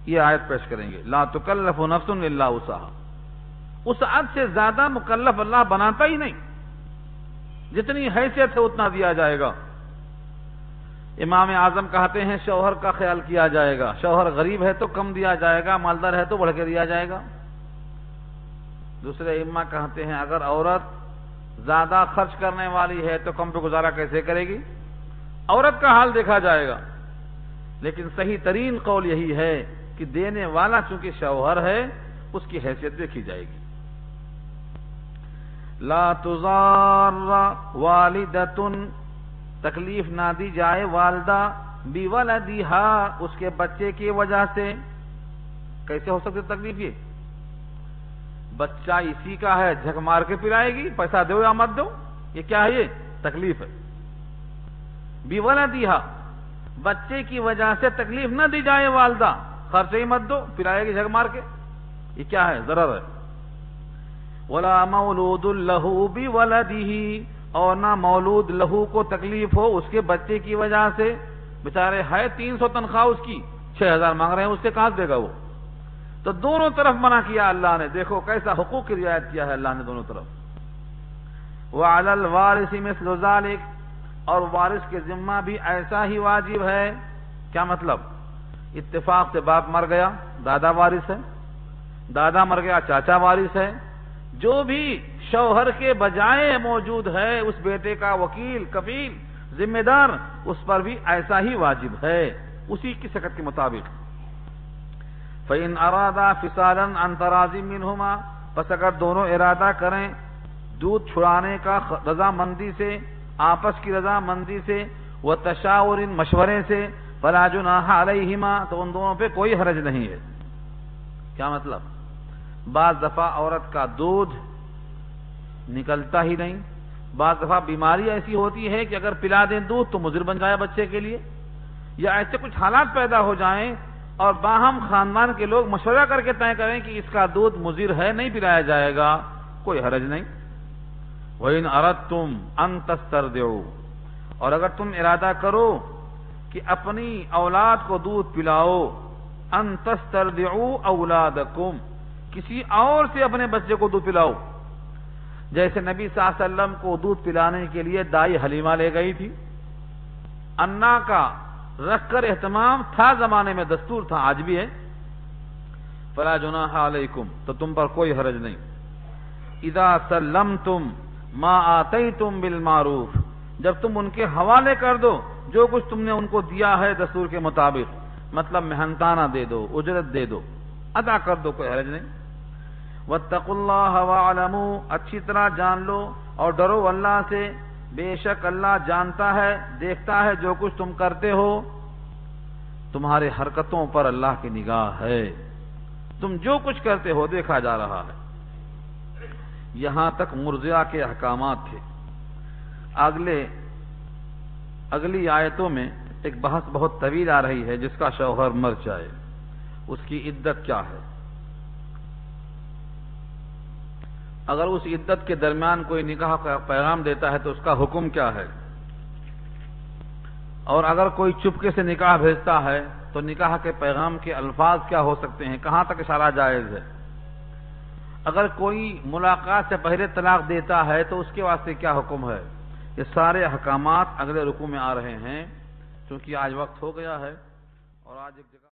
یہ آیت پیش کریں گے، لا تکلف نفس الا وسعها۔ وسعت سے زیادہ مکلف اللہ بناتا ہی نہیں، جتنی حیثیت ہے اتنا دیا جائے گا۔ امام اعظم کہتے ہیں شوہر کا خیال کیا جائے گا، شوہر غریب ہے تو کم دیا جائے گا، مالدار ہے تو بڑھ کے دیا جائے گا۔ دوسرے ائمہ کہتے ہیں اگر عورت زیادہ خرچ کرنے والی ہے تو کم پہ گزارا کیسے کرے گی؟ عورت کا حال دیکھا جائے گا، لیکن صحیح ترین قول یہی ہے کہ دینے والا چونکہ شوہر ہے اس کی حیثیت دیکھی جائے گی۔ لا تضار والدۃ، تکلیف نہ دی جائے والدہ بولدہا، اس کے بچے کی وجہ سے۔ کیسے ہو سکتی تکلیف؟ یہ بچہ اسی کا ہے، جھک مار کے پلائے گی، پیسہ دو یا مت دو، یہ کیا ہے؟ یہ تکلیف ہے۔ بولدہا، بچے کی وجہ سے تکلیف نہ دی جائے والدہ، خرچے ہی مت دو، پلائے گی جھک مار کے، یہ کیا ہے؟ ضرر ہے۔ ولا مولود لہ بولدہ، اور نہ مولود لہو کو تکلیف ہو اس کے بچے کی وجہ سے۔ بیچارے ہے 300 تنخواہ اس کی، 6000 مانگ رہے ہیں، اس سے کہاں سے دے گا وہ؟ تو دونوں طرف منع کیا اللہ نے، دیکھو کیسا حقوق کی رعایت کیا ہے اللہ نے دونوں طرف۔ وعلی الوارث مثل ذلک، اور وارث کے ذمہ بھی ایسا ہی واجب ہے۔ کیا مطلب؟ اتفاق سے باپ مر گیا، دادا وارث ہے، دادا مر گیا، چاچا وارث ہے، جو بھی شوہر کے بجائے موجود ہے اس بیٹے کا وکیل، کفیل، ذمہ دار، اس پر بھی ایسا ہی واجب ہے اسی کی سکت کے مطابق۔ فَإِنْ أَرَادَا فِصَالًا عَنْ تَرَاضٍ مِّنْهُمَا، پس اگر دونوں ارادہ کریں دودھ چھڑانے کا رضامندی سے، آپس کی رضامندی سے، وَتَشَاوُرٍ، مشورے سے، فَلَا جُنَاحَ عَلَيْهِمَا، تو ان دونوں پہ کوئی حرج نہیں ہے۔ کیا مطلب؟ بعض دفعہ عورت کا دودھ نکلتا ہی نہیں، بعض دفعہ بیماری ایسی ہوتی ہے کہ اگر پلا دیں دودھ تو مضر بن جائے بچے کے لیے، یا ایسے کچھ حالات پیدا ہو جائیں اور باہم خاندان کے لوگ مشورہ کر کے طے کریں کہ اس کا دودھ مضر ہے، نہیں پلایا جائے گا، کوئی حرج نہیں۔ وَإِنْ أَرَدْتُمْ أَن تَسْتَرْضِعُوا، اور اگر تم ارادہ کرو کہ اپنی اولاد کو دودھ پلاؤ، أَن تَسْتَرْضِعُوا أَوْلَادَكُمْ، کسی اور سے اپنے بچے کو دودھ پلاؤ۔ جیسے نبی صلی اللہ علیہ وسلم کو دودھ پلانے کے لیے دائی حلیمہ لے گئی تھی، انا کا رکھ کر اہتمام تھا، زمانے میں دستور تھا، آج بھی ہے۔ فلا جناح علیکم، تو تم پر کوئی حرج نہیں۔ اذا سلمتم ما آتیتم بالمعروف، جب تم ان کے حوالے کر دو جو کچھ تم نے ان کو دیا ہے دستور کے مطابق، مطلب محنتانہ دے دو، اجرت دے دو، ادا کر دو، کوئی حرج نہیں۔ واتقوا اللہ واعلموا، اچھی طرح جان لو اور ڈرو اللہ سے، بے شک اللہ جانتا ہے، دیکھتا ہے جو کچھ تم کرتے ہو، تمہارے حرکتوں پر اللہ کی نگاہ ہے، تم جو کچھ کرتے ہو دیکھا جا رہا ہے۔ یہاں تک مرضیہ کے احکامات تھے۔ اگلی آیتوں میں ایک بحث بہت طویل آ رہی ہے، جس کا شوہر مر جائے اس کی عدت کیا ہے، اگر اس عدت کے درمیان کوئی نکاح کا پیغام دیتا ہے تو اس کا حکم کیا ہے، اور اگر کوئی چپکے سے نکاح بھیجتا ہے تو نکاح کے پیغام کے الفاظ کیا ہو سکتے ہیں، کہاں تک اشارہ جائز ہے، اگر کوئی ملاقات سے پہلے طلاق دیتا ہے تو اس کے واسطے کیا حکم ہے۔ یہ سارے احکامات اگلے رکوع میں آ رہے ہیں، کیونکہ آج وقت ہو گیا ہے اور آج ایک جگہ